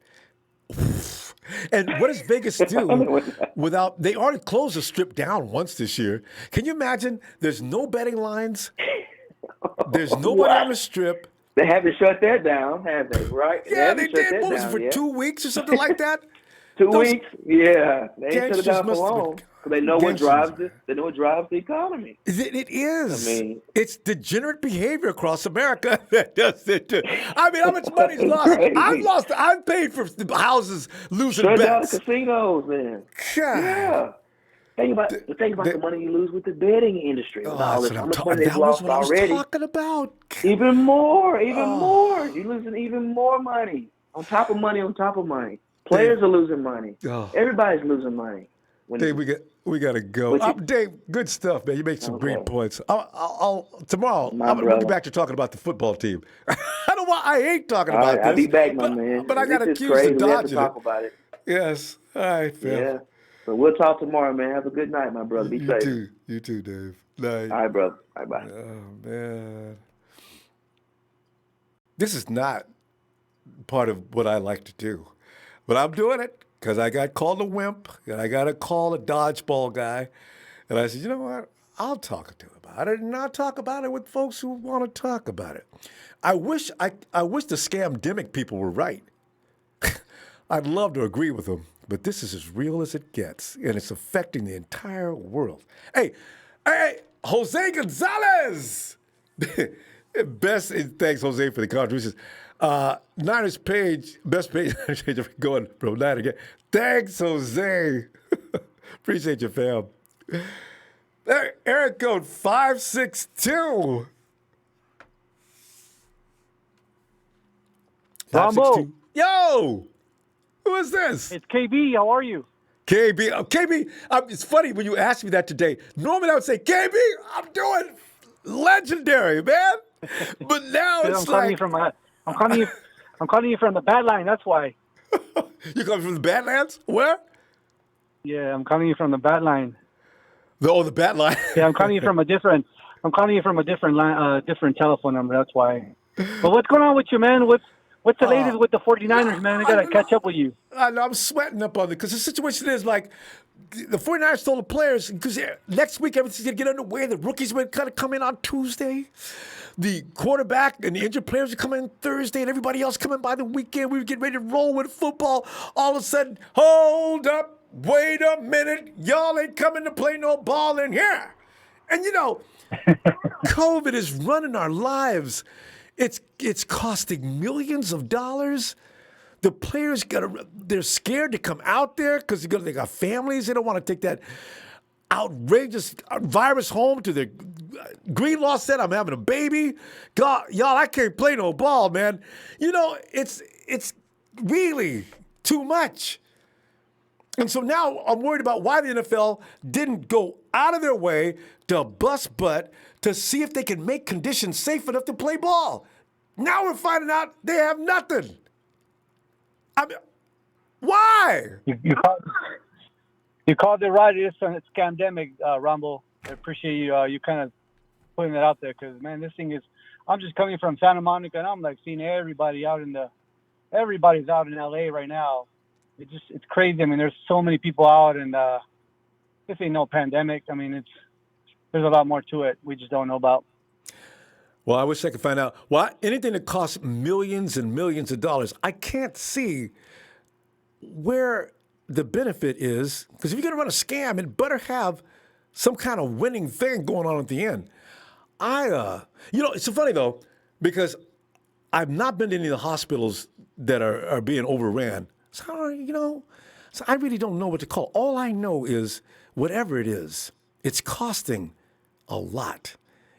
And what does Vegas do without? They already closed the strip down once this year. Can you imagine? There's no betting lines. There's nobody on the strip. They haven't shut that down, have they? Right? Yeah, they did. What was it, for 2 weeks or something like that? 2 weeks? Yeah, they ain't shut it Gangsters down for must have been long because they know what gangsters, drives man. it. They know what drives the economy. It is. I mean, it's degenerate behavior across America that does it. I mean, how much money's lost? Crazy. I've paid for houses losing shut down the bets. casinos, man. God. Yeah. Think about the money you lose with the betting industry. With all this, how much money they've That was lost what I was already. talking about. Even more. You're losing even more money on top of money on top of money. Players are losing money. Everybody's losing money. Dave, we got to go. Dave, good stuff, man. You make some great points. Tomorrow we'll be back to talking about the football team. I don't know why I hate talking about this. I'll be back, my man. But I got This is accused crazy. of We have to dodging talk it. about it. Yes. All right, Phil. Yeah. But we'll talk tomorrow, man. Have a good night, my brother. Be safe. You too, Dave. Night. All right, brother. All right, bye. Oh, man. This is not part of what I like to do. But I'm doing it because I got called a wimp and I got to call a dodgeball guy. And I said, you know what? I'll talk to him about it, and I'll talk about it with folks who want to talk about it. I wish the scamdemic people were right. I'd love to agree with them, but this is as real as it gets, and it's affecting the entire world. Hey, Jose Gonzalez! Thanks, Jose, for the contributions. Niners page, best page, going from that again. Thanks, Jose. Appreciate you, fam. Eric code 562. Ronbo. Yo! Who is this? It's KB. How are you? KB. KB, it's funny when you asked me that today. Normally I would say, KB, I'm doing legendary, man. But now it's like... I'm calling you from the Badline. That's why. You coming from the Badlands? Where? Yeah, I'm calling you from the Badline. The Badline. Yeah, I'm calling you from a different line, different telephone number. That's why. But what's going on with you, man? What's the latest with the 49ers, man? I got to catch up with you. I know, I'm sweating up on it because the situation is like the 49ers stole the players because next week everything's going to get underway. The rookies will kind of come in on Tuesday. The quarterback and the injured players are coming in Thursday, and everybody else coming by the weekend. We were getting ready to roll with football. All of a sudden, hold up, wait a minute. Y'all ain't coming to play no ball in here. And, you know, COVID is running our lives. It's costing millions of dollars. The players they're scared to come out there because they got families. They don't want to take that outrageous virus home to their Greenlaw said, I'm having a baby. God, y'all, I can't play no ball, man. You know, it's really too much. And so now I'm worried about why the NFL didn't go out of their way to bust butt to see if they can make conditions safe enough to play ball. Now we're finding out they have nothing. I mean, why? You called it right. It's scamdemic, Ronbo. I appreciate you kind of putting that out there because, man, this thing is. I'm just coming from Santa Monica, and I'm like seeing everybody's out in LA right now. It's crazy. I mean, there's so many people out, and this ain't no pandemic. I mean, there's a lot more to it we just don't know about. Well, I wish I could find out. Why anything that costs millions and millions of dollars, I can't see where the benefit is. Because if you're going to run a scam, it better have some kind of winning thing going on at the end. It's so funny though, because I've not been to any of the hospitals that are being overran. So I really don't know what to call. All I know is whatever it is, it's costing a lot,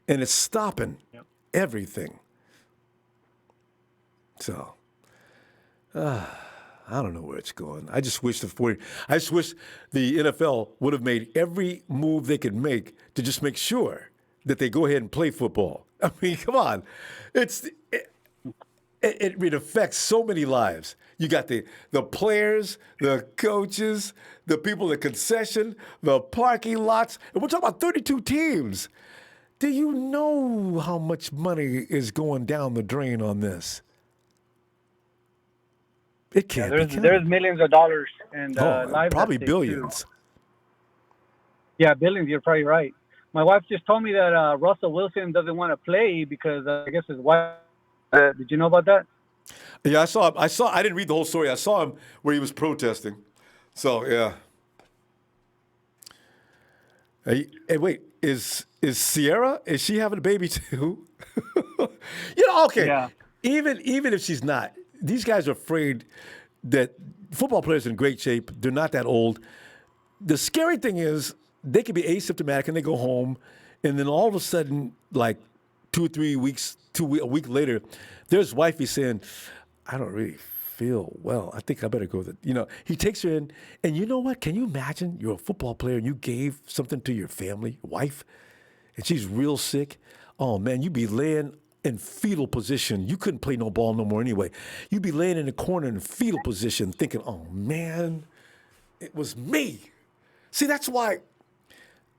and it's stopping everything. So, I don't know where it's going. I just wish the NFL would have made every move they could make to just make sure that they go ahead and play football. I mean, come on, it affects so many lives. You got the players, the coaches, the people in the concession, the parking lots. And we're talking about 32 teams. Do you know how much money is going down the drain on this? It can't be. There's millions of dollars and lives. Probably billions. Too. Yeah, billions. You're probably right. My wife just told me that Russell Wilson doesn't want to play because I guess his wife. Did you know about that? Yeah, I saw. I didn't read the whole story. I saw him where he was protesting. So yeah. Hey, wait, is Sierra? Is she having a baby too? Okay. Yeah. Even if she's not, these guys are afraid that football players are in great shape. They're not that old. The scary thing is they could be asymptomatic and they go home, and then all of a sudden, like 2 or 3 weeks, a week later, there's wifey saying, I don't really feel well. I think I better go. He takes her in, and you know what? Can you imagine you're a football player and you gave something to your family, wife, and she's real sick? Oh, man, you'd be laying in fetal position. You couldn't play no ball no more anyway. You'd be laying in the corner in fetal position thinking, oh, man, it was me. See, that's why,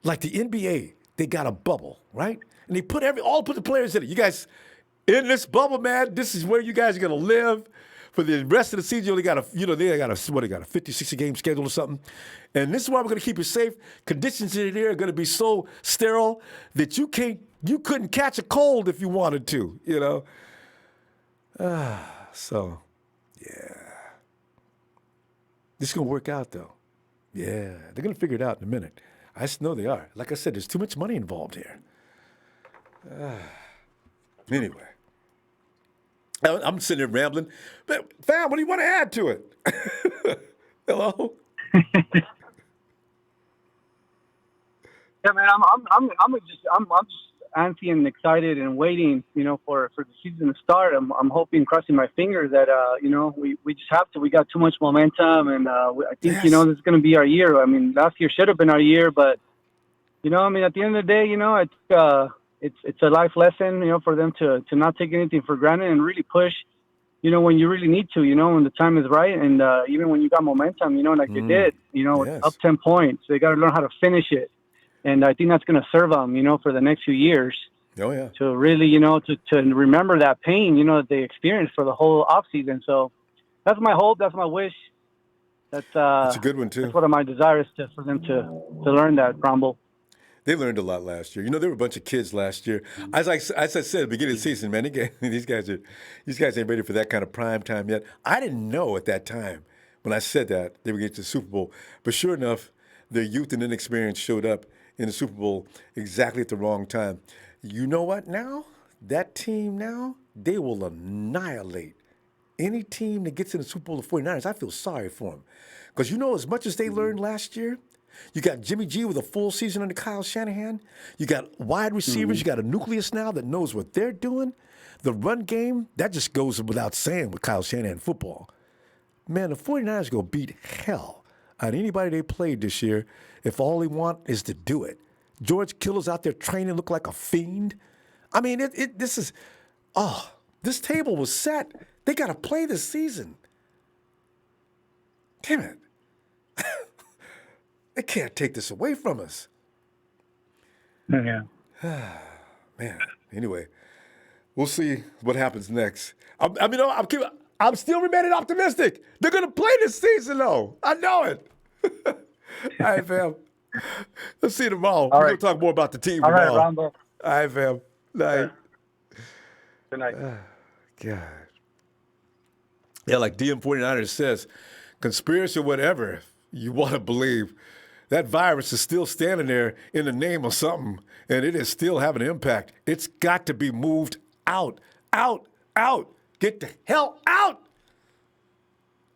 like the NBA, they got a bubble, right? And they put the players in it. You guys, in this bubble, man, this is where you guys are going to live for the rest of the season. They got a 50, 60 game schedule or something. And this is why we're going to keep you safe. Conditions in here are going to be so sterile that you couldn't catch a cold if you wanted to, So, yeah. This is going to work out, though. Yeah, they're going to figure it out in a minute. I just know they are. Like I said, there's too much money involved here. Anyway. I'm sitting there rambling. But fam, what do you want to add to it? Hello? Yeah, man, I'm just antsy and excited and waiting, for the season to start. I'm hoping, crossing my fingers that we just have to. We got too much momentum, and I think Yes. this is going to be our year. I mean, last year should have been our year, but I mean, at the end of the day, it's a life lesson, for them to not take anything for granted and really push, when you really need to, when the time is right, and even when you got momentum, like they did, Yes. up 10 points, they got to learn how to finish it. And I think that's going to serve them, for the next few years Oh, yeah. to really, to remember that pain, that they experienced for the whole offseason. So that's my hope. That's my wish. That's It's a good one, too. That's one of my desires for them to learn that, Ronbo. They learned a lot last year. There were a bunch of kids last year. As I said at the beginning of the season, man, these guys ain't ready for that kind of prime time yet. I didn't know at that time when I said that they would get to the Super Bowl. But sure enough, their youth and inexperience showed up in the Super Bowl exactly at the wrong time. You know what now? That team now, they will annihilate any team that gets in the Super Bowl, the 49ers. I feel sorry for them. Because as much as they learned last year, you got Jimmy G with a full season under Kyle Shanahan. You got wide receivers. You got a nucleus now that knows what they're doing. The run game, that just goes without saying with Kyle Shanahan football. Man, the 49ers going to beat hell out of anybody they played this year if all they want is to do it. George Kittle's out there training, look like a fiend. I mean, this table was set. They got to play this season. Damn it. They can't take this away from us. Yeah. Man, anyway, we'll see what happens next. I'm still remaining optimistic. They're going to play this season, though. I know it. All right, fam. Let's see you tomorrow. We're going to talk more about the team tomorrow. All right, Ronbo. All right, fam. Night. Good night. God. Yeah, like DM49ers says, conspiracy or whatever you want to believe, that virus is still standing there in the name of something, and it is still having an impact. It's got to be moved out, out, out. Get the hell out.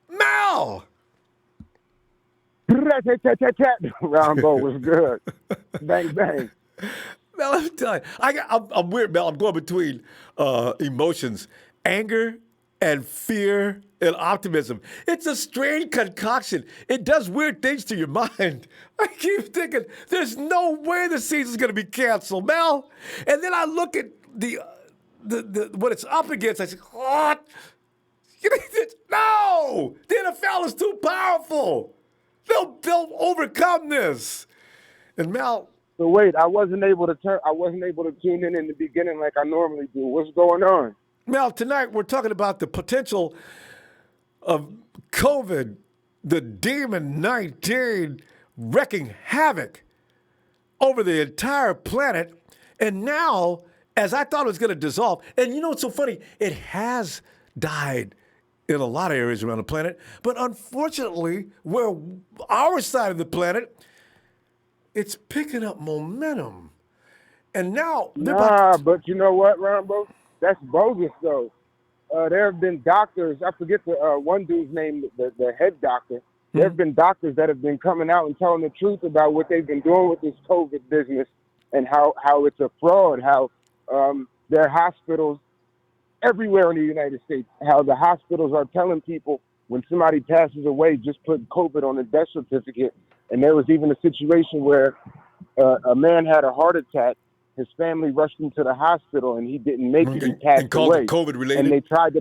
Mal! Ronbo was good. Bang, bang. Mel, let me tell you, I'm weird, Mel. I'm going between emotions, anger and fear and optimism. It's a strange concoction. It does weird things to your mind. I keep thinking, there's no way the season's going to be canceled, Mel. And then I look at the what it's up against. I say, what? No! The NFL is too powerful. They'll overcome this. And Mel. So wait, I wasn't able to tune in the beginning like I normally do. What's going on? Mel, tonight we're talking about the potential of COVID, the demon 19 wreaking havoc over the entire planet. And now, as I thought it was going to dissolve, and you know what's so funny? It has died in a lot of areas around the planet. But unfortunately, where our side of the planet, it's picking up momentum. And now but you know what, Ronbo? That's bogus, though. There have been doctors, I forget the one dude's name, the head doctor. There have been doctors that have been coming out and telling the truth about what they've been doing with this COVID business and how it's a fraud, how there are hospitals everywhere in the United States, how the hospitals are telling people when somebody passes away, just put COVID on the death certificate. And there was even a situation where a man had a heart attack. His family rushed him to the hospital, and he didn't make it. He passed and called away. it COVID-related. And they tried to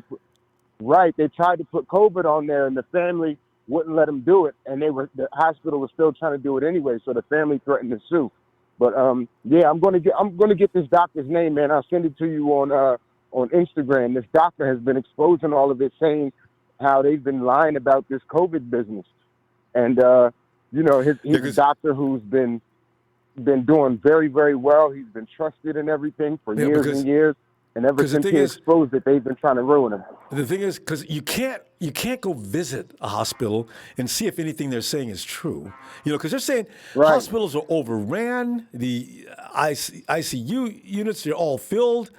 put COVID on there, and the family wouldn't let him do it. And the hospital was still trying to do it anyway, so the family threatened to sue. But I'm gonna get this doctor's name, man. I'll send it to you on Instagram. This doctor has been exposing all of it, saying how they've been lying about this COVID business, and he's a doctor who's been doing very, very well. He's been trusted in everything for years and years. And ever since he exposed it, they've been trying to ruin him. The thing is, because you can't go visit a hospital and see if anything they're saying is true. Because they're saying hospitals are overran, the ICU units are all filled,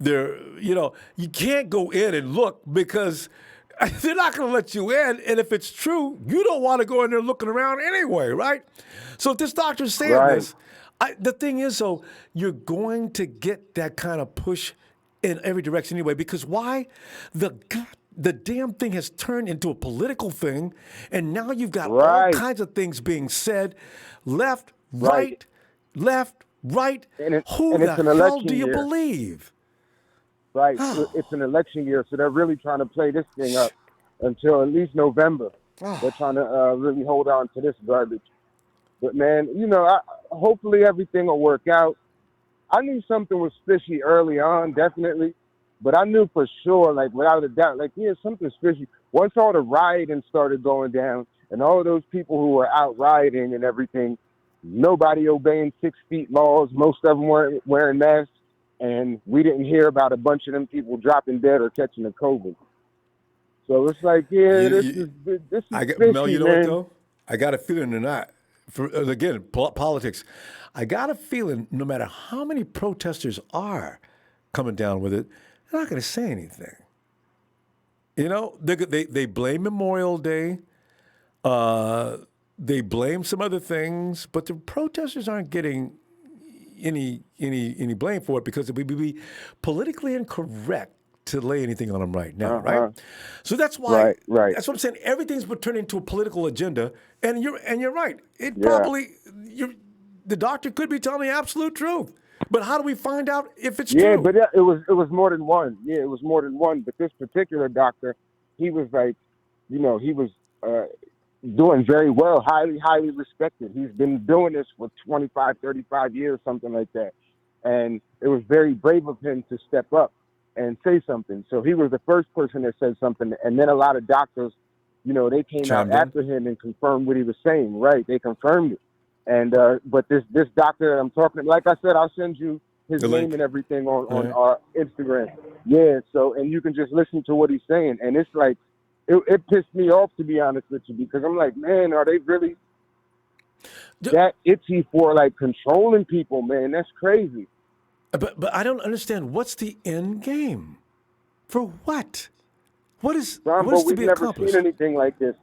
you can't go in and look because they're not going to let you in. And if it's true, you don't want to go in there looking around anyway, right? So if this doctor's saying this, the thing is, though, you're going to get that kind of push in every direction anyway. Because why? The damn thing has turned into a political thing, and now you've got all kinds of things being said, left, right, left, right. Who the hell do you believe? Right. It's an election year, so they're really trying to play this thing up until at least November. They're trying to really hold on to this garbage. But, man, hopefully everything will work out. I knew something was fishy early on, definitely. But I knew for sure, like, without a doubt, like, something's fishy. Once all the rioting started going down and all of those people who were out rioting and everything, nobody obeying 6 feet laws, most of them weren't wearing masks, and we didn't hear about a bunch of them people dropping dead or catching the COVID. So it's like, this is fishy, Mel, you know man. what, though? I got a feeling they're not. Again, politics. I got a feeling no matter how many protesters are coming down with it, they're not going to say anything. They blame Memorial Day. They blame some other things, but the protesters aren't getting any blame for it because it would be politically incorrect to lay anything on them right now, right? So that's why. Right. That's what I'm saying. Everything's turned into a political agenda, and you're right. It probably the doctor could be telling the absolute truth. But how do we find out if it's true? Yeah, but it was more than one. Yeah, it was more than one. But this particular doctor, he was like, he was doing very well, highly respected. He's been doing this for 25, 35 years, something like that. And it was very brave of him to step up and say something. So he was the first person that said something. And then a lot of doctors, they came out after him and confirmed what he was saying. Right, they confirmed it. And but this doctor that I'm talking about, like I said, I'll send you his name and everything on our Instagram. Yeah, so, and you can just listen to what he's saying. And it's like, it pissed me off, to be honest with you, because I'm like, man, are they really that itchy for, like, controlling people, man? That's crazy. But I don't understand. What's the end game? For what? What is Ronbo, to be accomplished? We've never seen anything like this.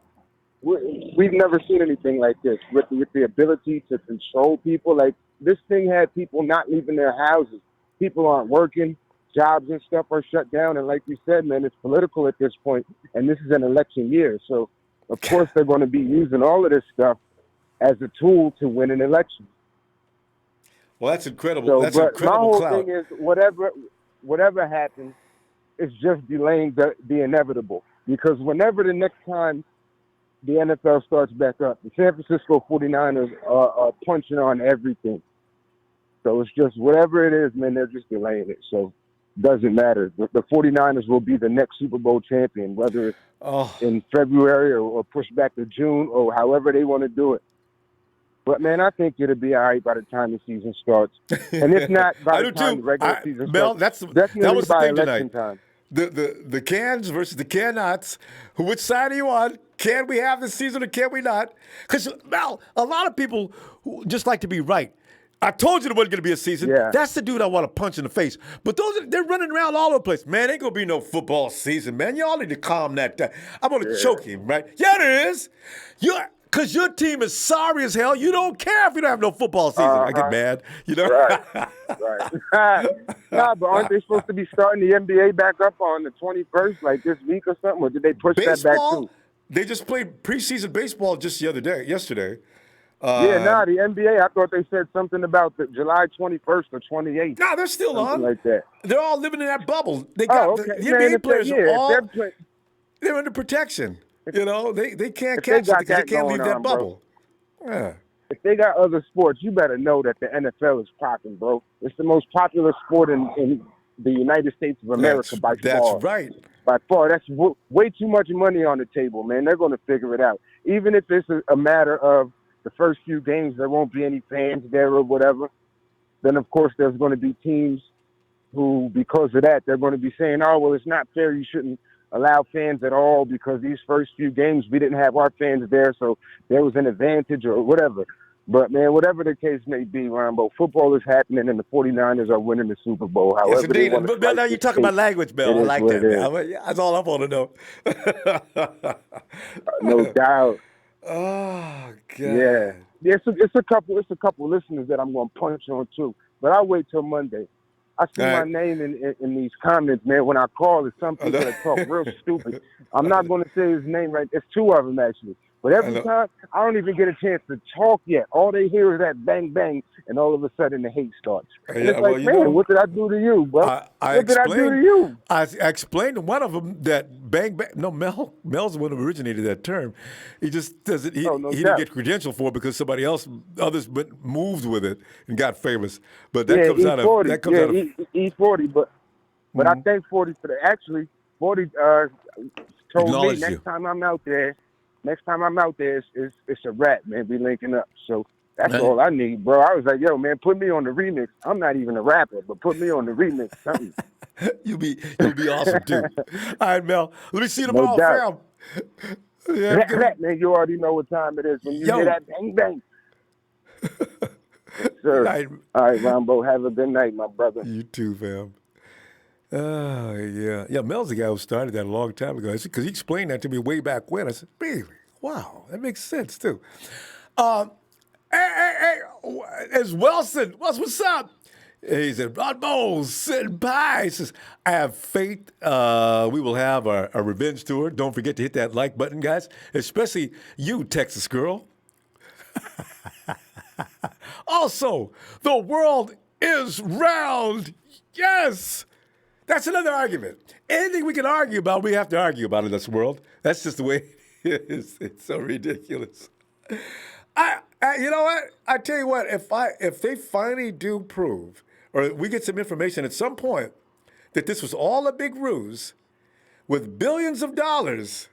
We've never seen anything like this with the ability to control people. Like, this thing had people not leaving their houses. People aren't working. Jobs and stuff are shut down. And like you said, man, it's political at this point, and this is an election year. So, of course, they're going to be using all of this stuff as a tool to win an election. Well, that's incredible. So, that's but incredible. My whole thing is, whatever happens, it's just delaying the inevitable. Because whenever the next time the NFL starts back up, the San Francisco 49ers are punching on everything. So it's just whatever it is, man, they're just delaying it. So it doesn't matter. The 49ers will be the next Super Bowl champion, whether it's in February or pushed back to June or however they want to do it. But, man, I think it'll be all right by the time the season starts. And if not, by the time the regular season starts, that was the by thing election tonight. Time. The cans versus the cannots. Which side are you on? Can we have this season or can we not? Because, Mel, a lot of people who just like to be right. I told you there wasn't going to be a season. Yeah. That's the dude I want to punch in the face. But they're running around all over the place. Man, ain't going to be no football season, man. Y'all need to calm that down. I'm going to choke him, right? Yeah, there is. Because your team is sorry as hell. You don't care if you don't have no football season. I get mad, Right. Nah, but aren't they supposed to be starting the NBA back up on the 21st, like this week or something? Or did they push that back too? They just played preseason baseball just yesterday. The NBA, I thought they said something about the July 21st or 28th. No, they're still something on. Like that. They're all living in that bubble. They got the NBA players are all they're under protection. They can't catch it because they can't leave that bubble. Yeah. If they got other sports, you better know that the NFL is popping, bro. It's the most popular sport in the United States of America by far. That's right. By far. That's way too much money on the table, man. They're going to figure it out. Even if it's a matter of the first few games, there won't be any fans there or whatever. Then, of course, there's going to be teams who, because of that, they're going to be saying, oh, well, it's not fair. You shouldn't allow fans at all because these first few games we didn't have our fans there, so there was an advantage or whatever. But, man, whatever the case may be, Ronbo, football is happening and the 49ers are winning the Super Bowl. Yes, However they indeed. want to But now slice you're this talking about cake, language, Mel. it I is like what that, it is. man. That's all I want to know. No doubt. Oh, Yeah. God. Yeah, it's a couple listeners that I'm gonna punch on too. But I'll wait till Monday. I see All my right. name in these comments, man. When I call, there's some I know. people that talk real stupid. I'm I not know. gonna say his name right. It's two of them actually. But I every know. time I don't even get a chance to talk yet. All they hear is that bang bang, and all of a sudden the hate starts. And Yeah, it's well, like, you man, know, what did I do to you, bro? I What did I do to explained. you? I explained to one of them that bang bang. No, Mel's the one who originated that term. He just doesn't. He Oh, no he didn't doubt. get credential for it because others moved with it and got famous. But that Yeah, comes out of E40. Yeah, E40. But I thank 40 for the actually 40 told me acknowledged you. next time I'm out there it's a wrap, man. We linking up. So that's Right. all I need, bro. I was like, yo, man, put me on the remix. I'm not even a rapper, but put me on the remix, something. You'll be awesome too. All right, Mel. Let me see you No tomorrow, doubt. fam. Yeah, Man, you already know what time it is. When you hear yo. that bang bang. Yes, All sir. right. All right, Ronbo, have a good night, my brother. You too, fam. Oh, yeah. Yeah, Mel's the guy who started that a long time ago. Because he explained that to me way back when. I said, really? Wow, that makes sense, too. Hey, it's Wilson. What's up? He said, Ronbo, sitting by. He says, I have faith we will have our revenge tour. Don't forget to hit that like button, guys, especially you, Texas girl. Also, the world is round. Yes. That's another argument. Anything we can argue about, we have to argue about in this world. That's just the way it is. It's so ridiculous. You know what? I tell you what. If they finally do prove, or we get some information at some point that this was all a big ruse, with billions of dollars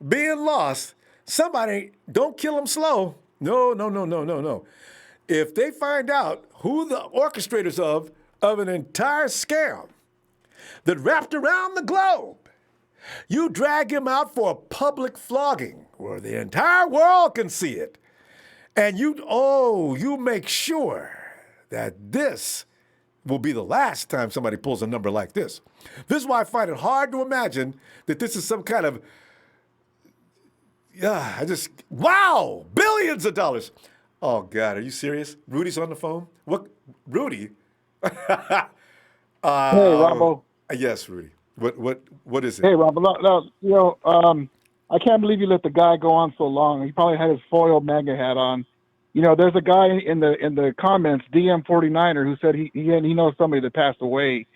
being lost, somebody don't kill them slow. No. If they find out who the orchestrators of an entire scam that wrapped around the globe, you drag him out for a public flogging where the entire world can see it. And you make sure that this will be the last time somebody pulls a number like this. This is why I find it hard to imagine that this is some kind of, wow, billions of dollars. Oh, God, are you serious? Rudy's on the phone? What? Rudy? Hey, Ronbo. Yes, Rudy. What is it? Hey, Ronbo. I can't believe you let the guy go on so long. He probably had his foil mega hat on. There's a guy in the comments, DM49er, who said he knows somebody that passed away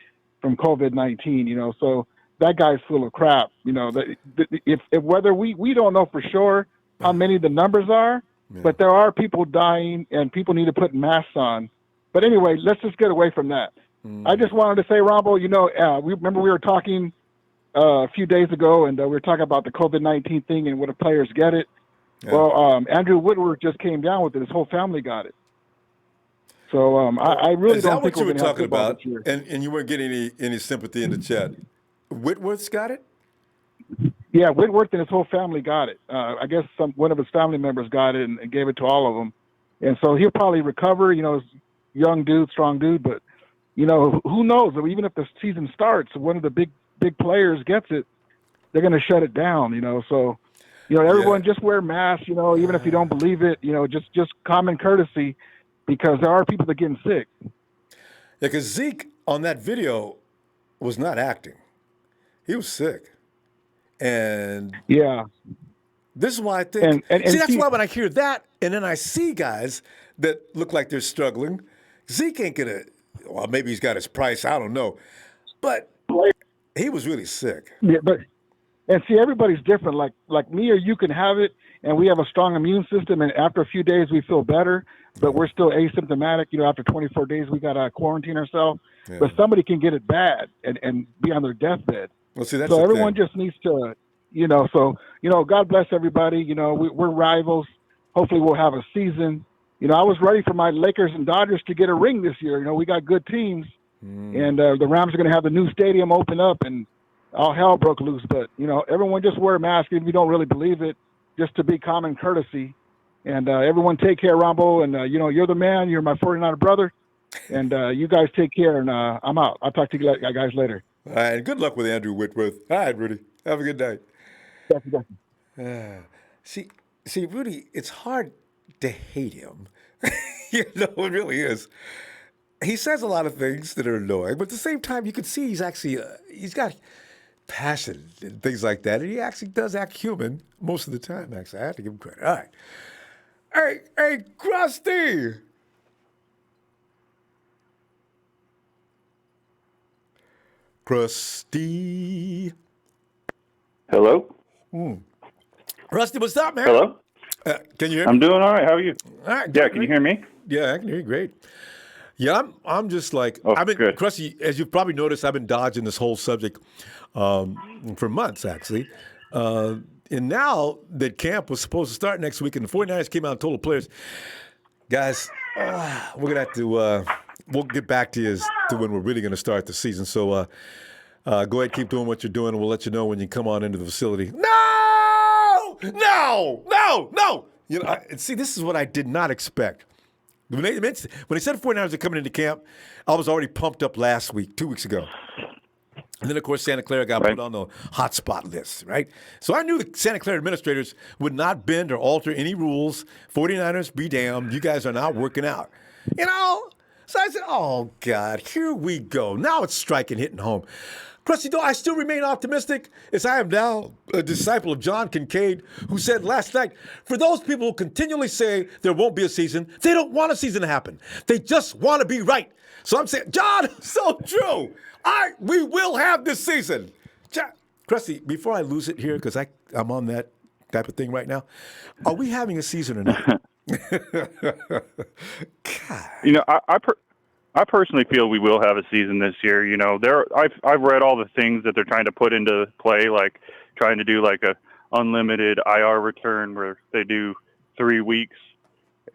from COVID-19. So that guy's full of crap. If whether we don't know for sure how many the numbers are, but there are people dying and people need to put masks on. But anyway, let's just get away from that. I just wanted to say, Ronbo, we were talking a few days ago, and we were talking about the COVID-19 thing and what the players get it. Yeah. Well, Andrew Woodward just came down with it. His whole family got it. So I really don't think we're going to have football this year. And you weren't getting any sympathy in the chat. Whitworth's got it? Yeah, Whitworth and his whole family got it. I guess one of his family members got it and gave it to all of them. And so he'll probably recover, young dude, strong dude. But, who knows? Even if the season starts, one of the big players gets it, they're going to shut it down, So, everyone just wear masks, even if you don't believe it, just common courtesy, because there are people that are getting sick. Yeah, because Zeke on that video was not acting. He was sick. And yeah, this is why I think, and that's why when I hear that, and then I see guys that look like they're struggling, Zeke ain't going to, well, maybe he's got his price, I don't know. But he was really sick. Yeah, and see, everybody's different. Like me or you can have it, and we have a strong immune system, and after a few days we feel better, but we're still asymptomatic. After 24 days we got to quarantine ourselves. Yeah. But somebody can get it bad and be on their deathbed. Well, see, that's so everyone just needs to, God bless everybody. We're rivals. Hopefully we'll have a season. I was ready for my Lakers and Dodgers to get a ring this year. We got good teams, and the Rams are going to have the new stadium open up, and all hell broke loose. But everyone just wear a mask if you don't really believe it, just to be common courtesy. And everyone take care, Rombo. And, you're the man. You're my 49er brother. And you guys take care. And I'm out. I'll talk to you guys later. All right, and good luck with Andrew Whitworth. All right, Rudy. Have a good night. See, see, Rudy, it's hard to hate him. It really is. He says a lot of things that are annoying, but at the same time, you can see he's actually he's got passion and things like that, and he actually does act human most of the time. Actually, I have to give him credit. All right, hey, Krusty. Krusty. Hello? Rusty, what's up, man? Hello? Can you hear me? I'm doing all right. How are you? All right, Yeah, great, can you great. hear me? Yeah, I can hear you great. Yeah, I'm just like, Oh, I've been, good. Krusty, as you've probably noticed, I've been dodging this whole subject for months, actually. And now that camp was supposed to start next week and the 49ers came out and told the players, guys, we're going to have to, we'll get back to you as to when we're really going to start the season. So go ahead, keep doing what you're doing, and we'll let you know when you come on into the facility. No! You know, see, this is what I did not expect. When they said 49ers are coming into camp, I was already pumped up last week, 2 weeks ago. And then, of course, Santa Clara got put on the hotspot list, right? So I knew the Santa Clara administrators would not bend or alter any rules. 49ers, be damned. You guys are not working out. You know? So I said, oh, God, here we go. Now it's striking, hitting home. Krusty, though, I still remain optimistic, as I am now a disciple of John Kincaid, who said last night, for those people who continually say there won't be a season, they don't want a season to happen. They just want to be right. So I'm saying, John, so true. We will have this season. Krusty, before I lose it here, because I'm on that type of thing right now, are we having a season or not? God. You know, I personally feel we will have a season this year. You know, I've read all the things that they're trying to put into play, like trying to do like a unlimited IR return where they do 3 weeks.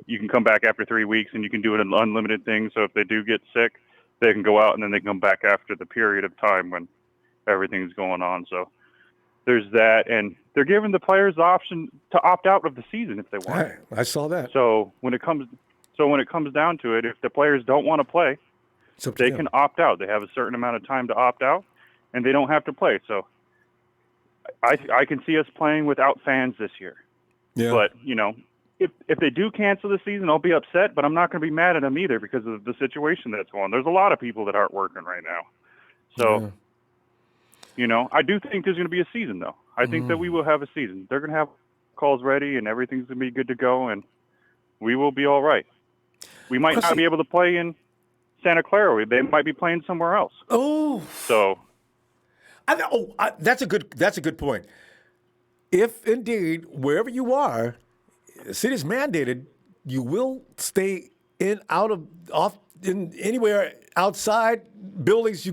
You can come back after 3 weeks and you can do an unlimited thing. So if they do get sick, they can go out and then they can come back after the period of time when everything's going on. So there's that, and they're giving the players the option to opt out of the season if they want. I saw that. So when it comes down to it, if the players don't want to play, they can opt out. They have a certain amount of time to opt out, and they don't have to play. So I can see us playing without fans this year. Yeah. But, you know, if they do cancel the season, I'll be upset, but I'm not going to be mad at them either because of the situation that's going on. There's a lot of people that aren't working right now. So, you know, I do think there's going to be a season, though. I think that we will have a season. They're going to have calls ready, and everything's going to be good to go, and we will be all right. We might not be able to play in Santa Clara. They might be playing somewhere else. Oh. So. That's a good point. If indeed, wherever you are, the city's mandated, you will stay in anywhere outside buildings.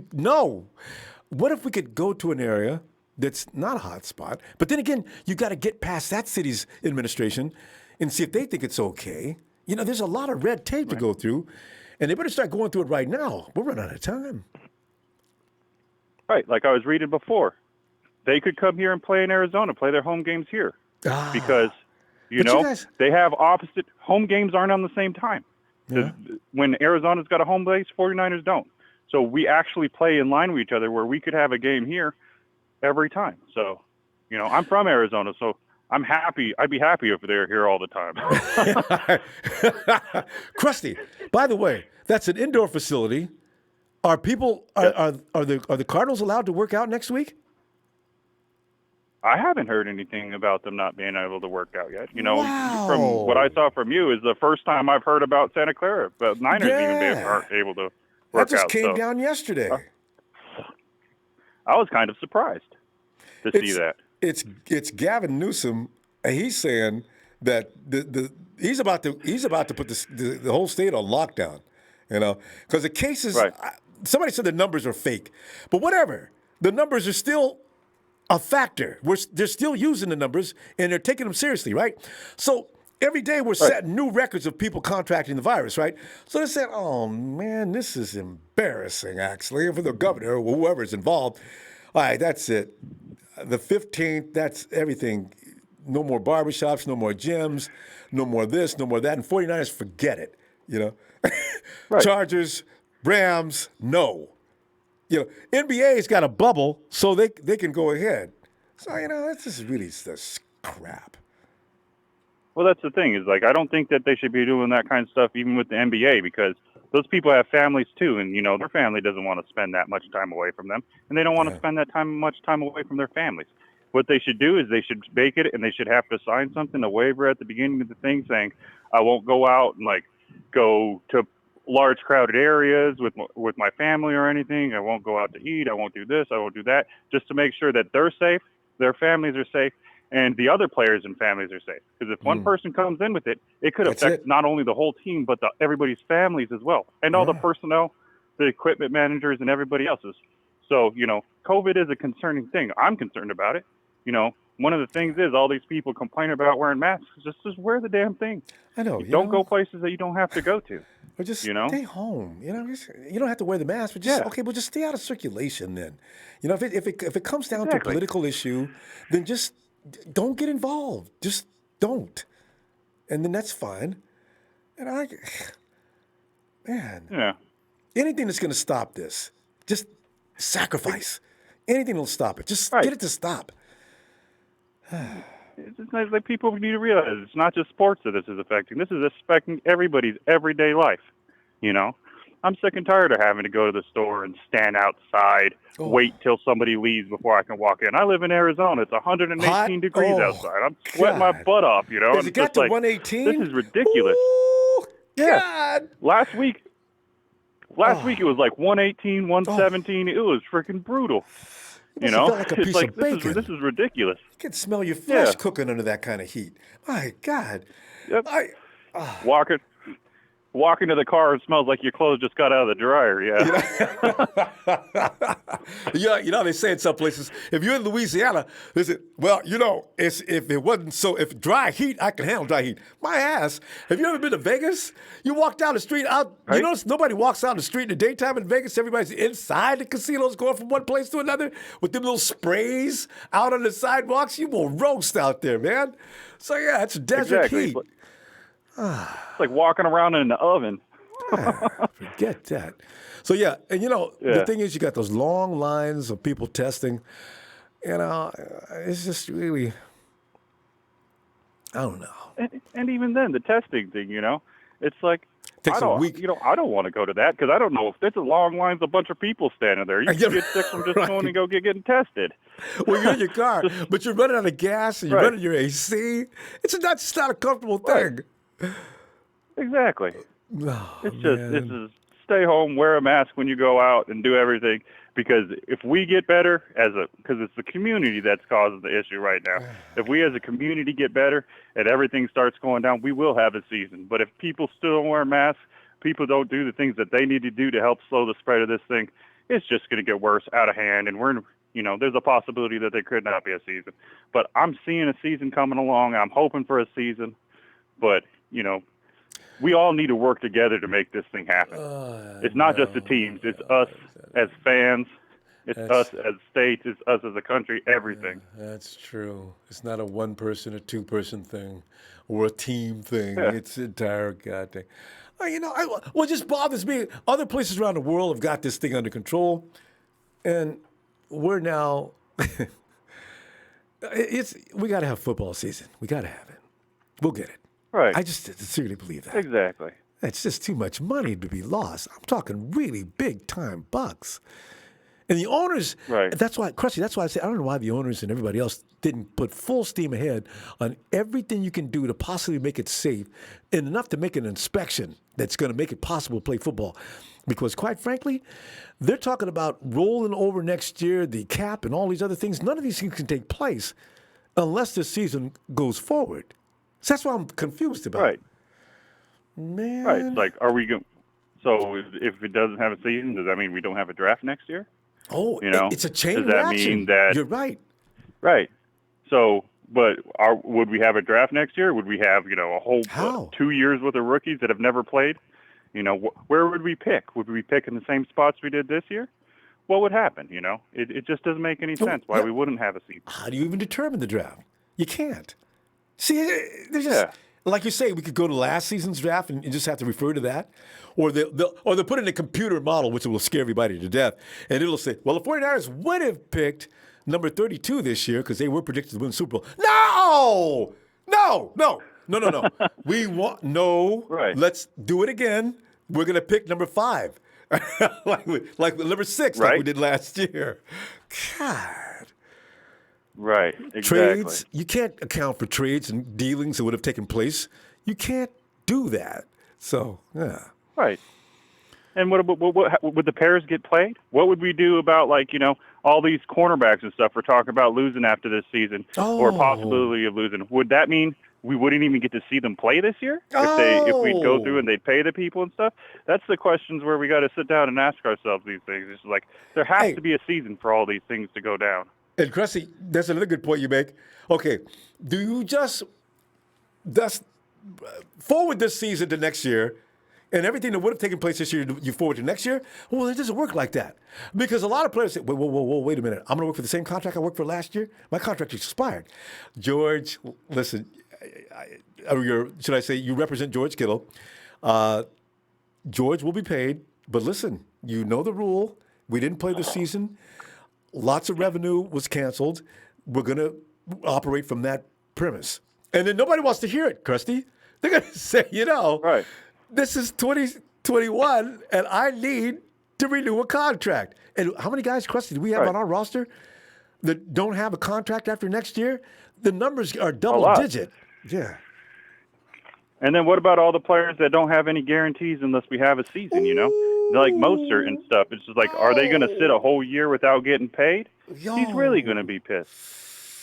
What if we could go to an area that's not a hot spot? But then again, you got to get past that city's administration and see if they think it's okay. You know, there's a lot of red tape to go through, and they better start going through it right now. We're running out of time. Right, like I was reading before. They could come here and play in Arizona, play their home games here. Because, they have opposite – home games aren't on the same time. Yeah. When Arizona's got a home base, 49ers don't. So we actually play in line with each other where we could have a game here every time. So, you know, I'm from Arizona, so I'm happy. I'd be happy if they're here all the time. Krusty, by the way, that's an indoor facility. Are the Cardinals allowed to work out next week? I haven't heard anything about them not being able to work out yet. You know, from what I saw from you is the first time I've heard about Santa Clara, but Niners aren't able to work out. That just came down yesterday. I was kind of surprised to see that. It's Gavin Newsom. And he's saying that he's about to put the whole state on lockdown. You know, because the cases. Right. Somebody said the numbers are fake, but whatever. The numbers are still a factor. They're still using the numbers, and they're taking them seriously, right? So every day we're setting new records of people contracting the virus, right? So they said, oh, man, this is embarrassing, actually, for the governor or whoever's involved. All right, that's it. The 15th, that's everything. no more barbershops, no more gyms, no more this, no more that. And 49ers, forget it, you know. Right. Chargers, Rams, no. You know, NBA's got a bubble, so they can go ahead. So, you know, this is really just crap. Well, that's the thing is, like, I don't think that they should be doing that kind of stuff even with the NBA, because those people have families too, and, you know, their family doesn't want to spend that much time away from them, and they don't want to spend that much time away from their families. What they should do is they should bake it, and they should have to sign something, a waiver at the beginning of the thing saying, I won't go out and, like, go to large crowded areas with my family or anything. I won't go out to eat. I won't do this. I won't do that, just to make sure that they're safe, their families are safe, and the other players and families are safe. Because if one person comes in with it, it could affect not only the whole team, but everybody's families as well, and all the personnel, the equipment managers, and everybody else's. So, you know, COVID is a concerning thing. I'm concerned about it. You know, one of the things is all these people complain about wearing masks. Just wear the damn thing. I know. Don't go places that you don't have to go to. Or just you know? stay home. You know, you don't have to wear the mask, but just okay, well, just stay out of circulation then. You know, if it comes down to a political issue, then just don't get involved. Just don't, and then that's fine. And anything that's going to stop this, just sacrifice. Anything will stop it. Just get it to stop. It's just nice, like, people need to realize it's not just sports that this is affecting. This is affecting everybody's everyday life. You know, I'm sick and tired of having to go to the store and stand outside, wait till somebody leaves before I can walk in. I live in Arizona. It's 118 degrees outside. I'm sweating my butt off, you know. Has it got to 118? This is ridiculous. Ooh, yeah. God. Last week it was like 118, 117. It was freaking brutal. You know, like a piece of bacon. This is ridiculous. You can smell your flesh cooking under that kind of heat. My God. Yep. Walking to the car, it smells like your clothes just got out of the dryer. Yeah. You know, they say in some places, if you're in Louisiana, they say, well, you know, if dry heat, I can handle dry heat. My ass. Have you ever been to Vegas? You walk down the street you notice nobody walks down the street in the daytime in Vegas. Everybody's inside the casinos going from one place to another with them little sprays out on the sidewalks. You will roast out there, man. So, yeah, it's desert heat. It's like walking around in the oven. Forget that. So, yeah, and, you know, the thing is, you got those long lines of people testing. You know, it's just really, I don't know. And even then, the testing thing, you know, it's like, takes a week. You know, I don't want to go to that because I don't know if there's a long lines, a bunch of people standing there. You can get sick from just going and getting tested. Well, you're in your car, but you're running out of gas and you're running your AC. It's not a comfortable thing. Exactly. Oh, it's just stay home, wear a mask when you go out, and do everything. Because if we get better because it's the community that's causing the issue right now. If we as a community get better and everything starts going down, we will have a season. But if people still don't wear masks, people don't do the things that they need to do to help slow the spread of this thing, it's just going to get worse, out of hand. And there's a possibility that there could not be a season. But I'm seeing a season coming along. I'm hoping for a season. But, you know, we all need to work together to make this thing happen. It's not just the teams. It's us as fans. It's us as states. It's us as a country, everything. That's true. It's not a one-person or two-person thing or a team thing. It's an entire God thing. You know, what just bothers me, other places around the world have got this thing under control, and we're now, we got to have football season. We got to have it. We'll get it. Right. I just sincerely believe that. Exactly. It's just too much money to be lost. I'm talking really big time bucks. And the owners, that's why I say, I don't know why the owners and everybody else didn't put full steam ahead on everything you can do to possibly make it safe and enough to make an inspection that's going to make it possible to play football. Because quite frankly, they're talking about rolling over next year, the cap and all these other things. None of these things can take place unless the season goes forward. So that's why I'm confused about it. Man. Right. Like, are we going? So if it doesn't have a season, does that mean we don't have a draft next year? Oh, you know, it's a chain reaction. Does that reaction. mean that you're right? Right. So, but would we have a draft next year? Would we have a whole 2 years worth of rookies that have never played? You know, where would we pick? Would we pick in the same spots we did this year? What would happen? It just doesn't make any sense why we wouldn't have a season. How do you even determine the draft? You can't. See, there's just like you say, we could go to last season's draft and just have to refer to that, or they'll put in a computer model which will scare everybody to death, and it'll say, well, the 49ers would have picked number 32 this year because they were predicted to win the Super Bowl. No. We want no. Right. Let's do it again. We're gonna pick number 5, like number 6, like we did last year. God. Right. Exactly. Trades, you can't account for trades and dealings that would have taken place. You can't do that. So, yeah. Right. And what would the pairs get played? What would we do about, like, you know, all these cornerbacks and stuff we're talking about losing after this season, or possibility of losing? Would that mean we wouldn't even get to see them play this year if we'd go through and they'd pay the people and stuff? That's the questions where we got to sit down and ask ourselves these things. It's like there has to be a season for all these things to go down. And Cressy, that's another good point you make. Okay, do you just forward this season to next year, and everything that would have taken place this year, you forward to next year? Well, it doesn't work like that. Because a lot of players say, whoa, wait a minute. I'm going to work for the same contract I worked for last year? My contract expired. George, listen, should I say you represent George Kittle. George will be paid, but listen, you know the rule. We didn't play the season. Lots of revenue was canceled. We're going to operate from that premise. And then nobody wants to hear it, Krusty. They're going to say, this is 2021, and I need to renew a contract. And how many guys, Krusty, do we have on our roster that don't have a contract after next year? The numbers are double digit. Yeah. And then what about all the players that don't have any guarantees unless we have a season, you know? Like Mostert and stuff. It's just like, are they going to sit a whole year without getting paid? He's really going to be pissed.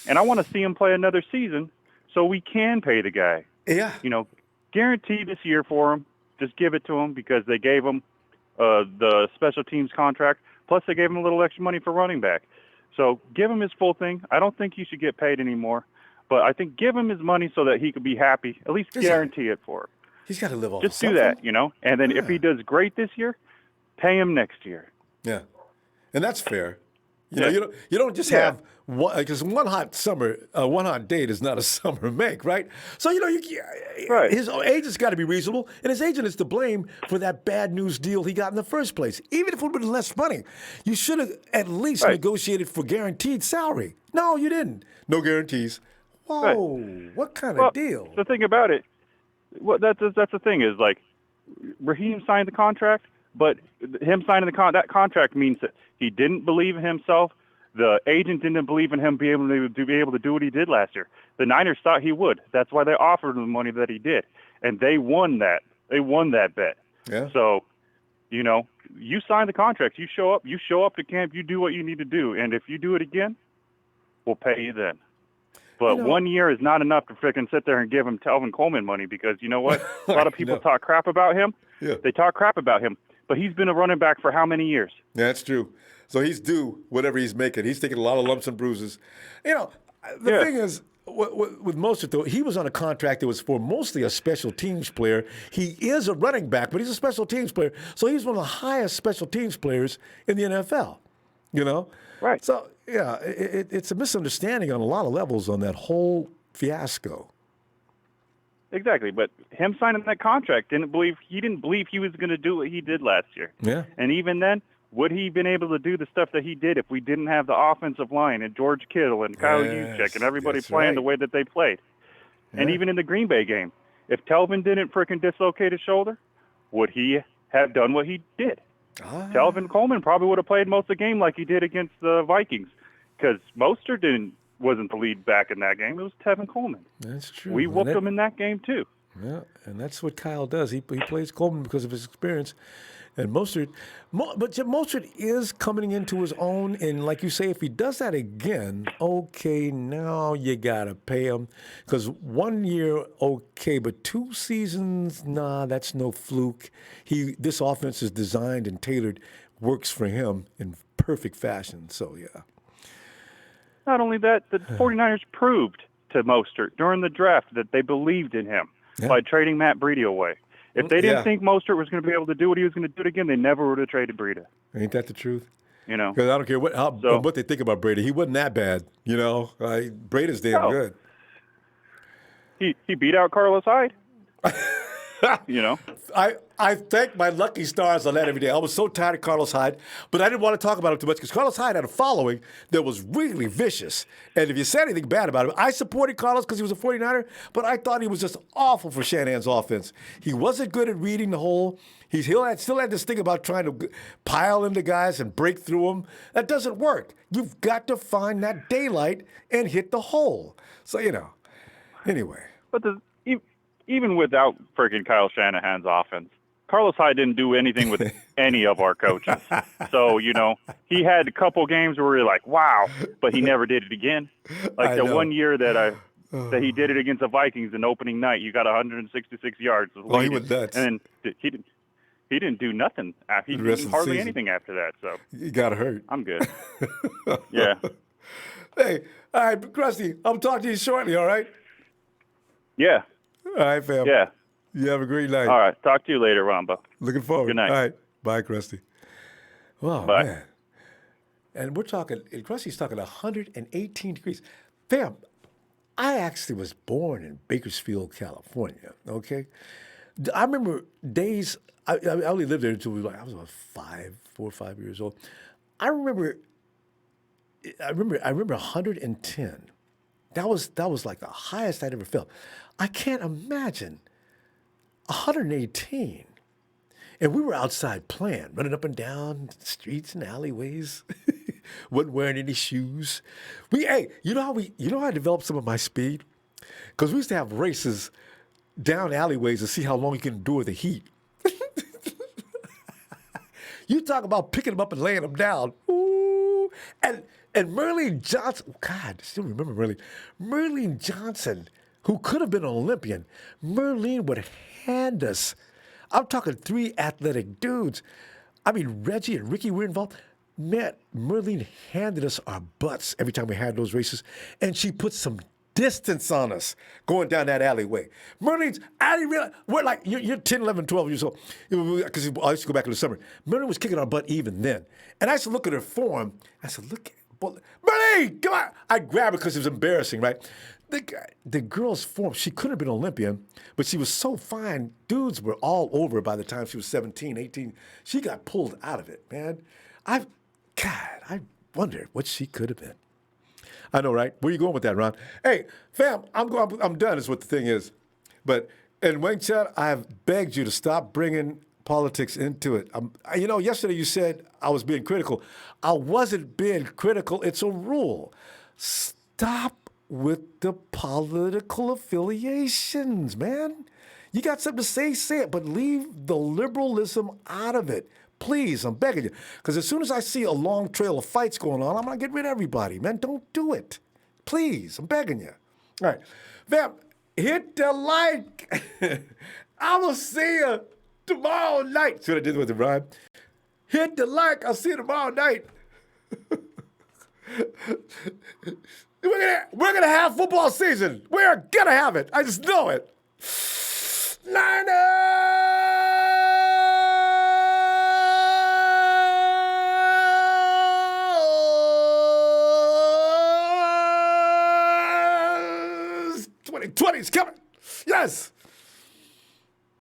And I want to see him play another season so we can pay the guy. Yeah. You know, guarantee this year for him. Just give it to him because they gave him the special teams contract. Plus, they gave him a little extra money for running back. So give him his full thing. I don't think he should get paid anymore. But I think give him his money so that he could be happy. At least guarantee it for him. He's got to live off Just of do that, you know. And then if he does great this year, pay him next year. Yeah, and that's fair. You know, you don't just have one, because one hot day does not a summer make, right? So his agent's got to be reasonable, and his agent is to blame for that bad news deal he got in the first place. Even if it would have been less money, you should have at least negotiated for guaranteed salary. No, you didn't. No guarantees. Whoa, what kind of deal? The thing about it, that's the thing is, like, Raheem signed the contract, but him signing that contract means that he didn't believe in himself. The agent didn't believe in him being able to do what he did last year. The Niners thought he would. That's why they offered him the money that he did, and they won that. They won that bet. Yeah. So, you know, you sign the contract. You show up. You show up to camp. You do what you need to do, and if you do it again, we'll pay you then. But 1 year is not enough to freaking sit there and give him Telvin Coleman money because you know what? A lot of people talk crap about him. Yeah. They talk crap about him. But he's been a running back for how many years? Yeah, that's true. So he's due whatever he's making. He's taking a lot of lumps and bruises. You know, the thing is, with Mostert, though, he was on a contract that was for mostly a special teams player. He is a running back, but he's a special teams player. So he's one of the highest special teams players in the NFL, you know? Right. So, yeah, it's a misunderstanding on a lot of levels on that whole fiasco. Exactly, but him signing that contract, he didn't believe he was going to do what he did last year. Yeah. And even then, would he been able to do the stuff that he did if we didn't have the offensive line and George Kittle and Kyle Juszczyk and everybody playing the way that they played? Yeah. And even in the Green Bay game, if Telvin didn't freaking dislocate his shoulder, would he have done what he did? Telvin Coleman probably would have played most of the game like he did against the Vikings because Mostert wasn't the lead back in that game. It was Tevin Coleman. That's true. We whooped him in that game too. Yeah, and that's what Kyle does. He plays Coleman because of his experience. And Mostert is coming into his own. And like you say, if he does that again, okay, now you got to pay him. Because 1 year, okay, but 2 seasons, nah, that's no fluke. This offense is designed and tailored, works for him in perfect fashion. So, yeah. Not only that, the 49ers proved to Mostert during the draft that they believed in him by trading Matt Breida away. If they didn't think Mostert was going to be able to do what he was going to do again, they never would have traded Breida. Ain't that the truth? You know, because I don't care what they think about Brady. He wasn't that bad. You know, Brady's damn good. he beat out Carlos Hyde. You know, I thank my lucky stars on that every day. I was so tired of Carlos Hyde, but I didn't want to talk about him too much because Carlos Hyde had a following that was really vicious. And if you said anything bad about him, I supported Carlos because he was a 49er, but I thought he was just awful for Shanahan's offense. He wasn't good at reading the hole. He still had this thing about trying to pile into guys and break through them. That doesn't work. You've got to find that daylight and hit the hole. So, anyway. but even without freaking Kyle Shanahan's offense, Carlos Hyde didn't do anything with any of our coaches. So, he had a couple games where we were like, wow, but he never did it again. Like the one year that he did it against the Vikings in opening night, you got 166 yards. He went nuts. And then he didn't do nothing. He didn't hardly anything after that. So he got hurt. I'm good. Yeah. Hey, all right, Krusty, I'll talk to you shortly, all right? Yeah. All right, fam. Yeah. You have a great night. All right. Talk to you later, Ronbo. Looking forward. Good night. All right. Bye, Krusty. Oh, Bye. man. And Krusty's talking 118 degrees. Fam, I actually was born in Bakersfield, California, okay? I remember days, I only lived there until I was about 4 or 5 years old. I remember 110. That was like the highest I'd ever felt. I can't imagine 118. And we were outside playing, running up and down streets and alleyways. Wasn't wearing any shoes. You know how I developed some of my speed? Because we used to have races down alleyways to see how long you can endure the heat. You talk about picking them up and laying them down. Ooh. And Merlene Johnson, God, I still remember Merlene. Merlene Johnson, who could have been an Olympian, Merlene would hand us, I'm talking 3 athletic dudes. I mean, Reggie and Ricky were involved. Man, Merlene handed us our butts every time we had those races, and she put some distance on us going down that alleyway. Merlene's, I didn't realize, we're like, you're 10, 11, 12 years old, because I used to go back in the summer. Merlene was kicking our butt even then. And I used to look at her form. I said, look, Merlene, come on. I grabbed her because it was embarrassing, right? The girl's form, she couldn't have been an Olympian, but she was so fine. Dudes were all over her by the time she was 17, 18. She got pulled out of it, man. I wonder what she could have been. I know, right? Where you going with that, Ron? Hey, fam, I'm done is what the thing is. And Wang Chat, I have begged you to stop bringing politics into it. Yesterday you said I was being critical. I wasn't being critical. It's a rule. Stop with the political affiliations, man. You got something to say it, but leave the liberalism out of it. Please, I'm begging you. Because as soon as I see a long trail of fights going on, I'm going to get rid of everybody, man. Don't do it. Please, I'm begging you. All right. Fam, hit the like. I will see you tomorrow night. See what I did with the rhyme? Hit the like. I'll see you tomorrow night. We're gonna have football season. We're gonna have it. I just know it. Niners! 2020's coming. Yes.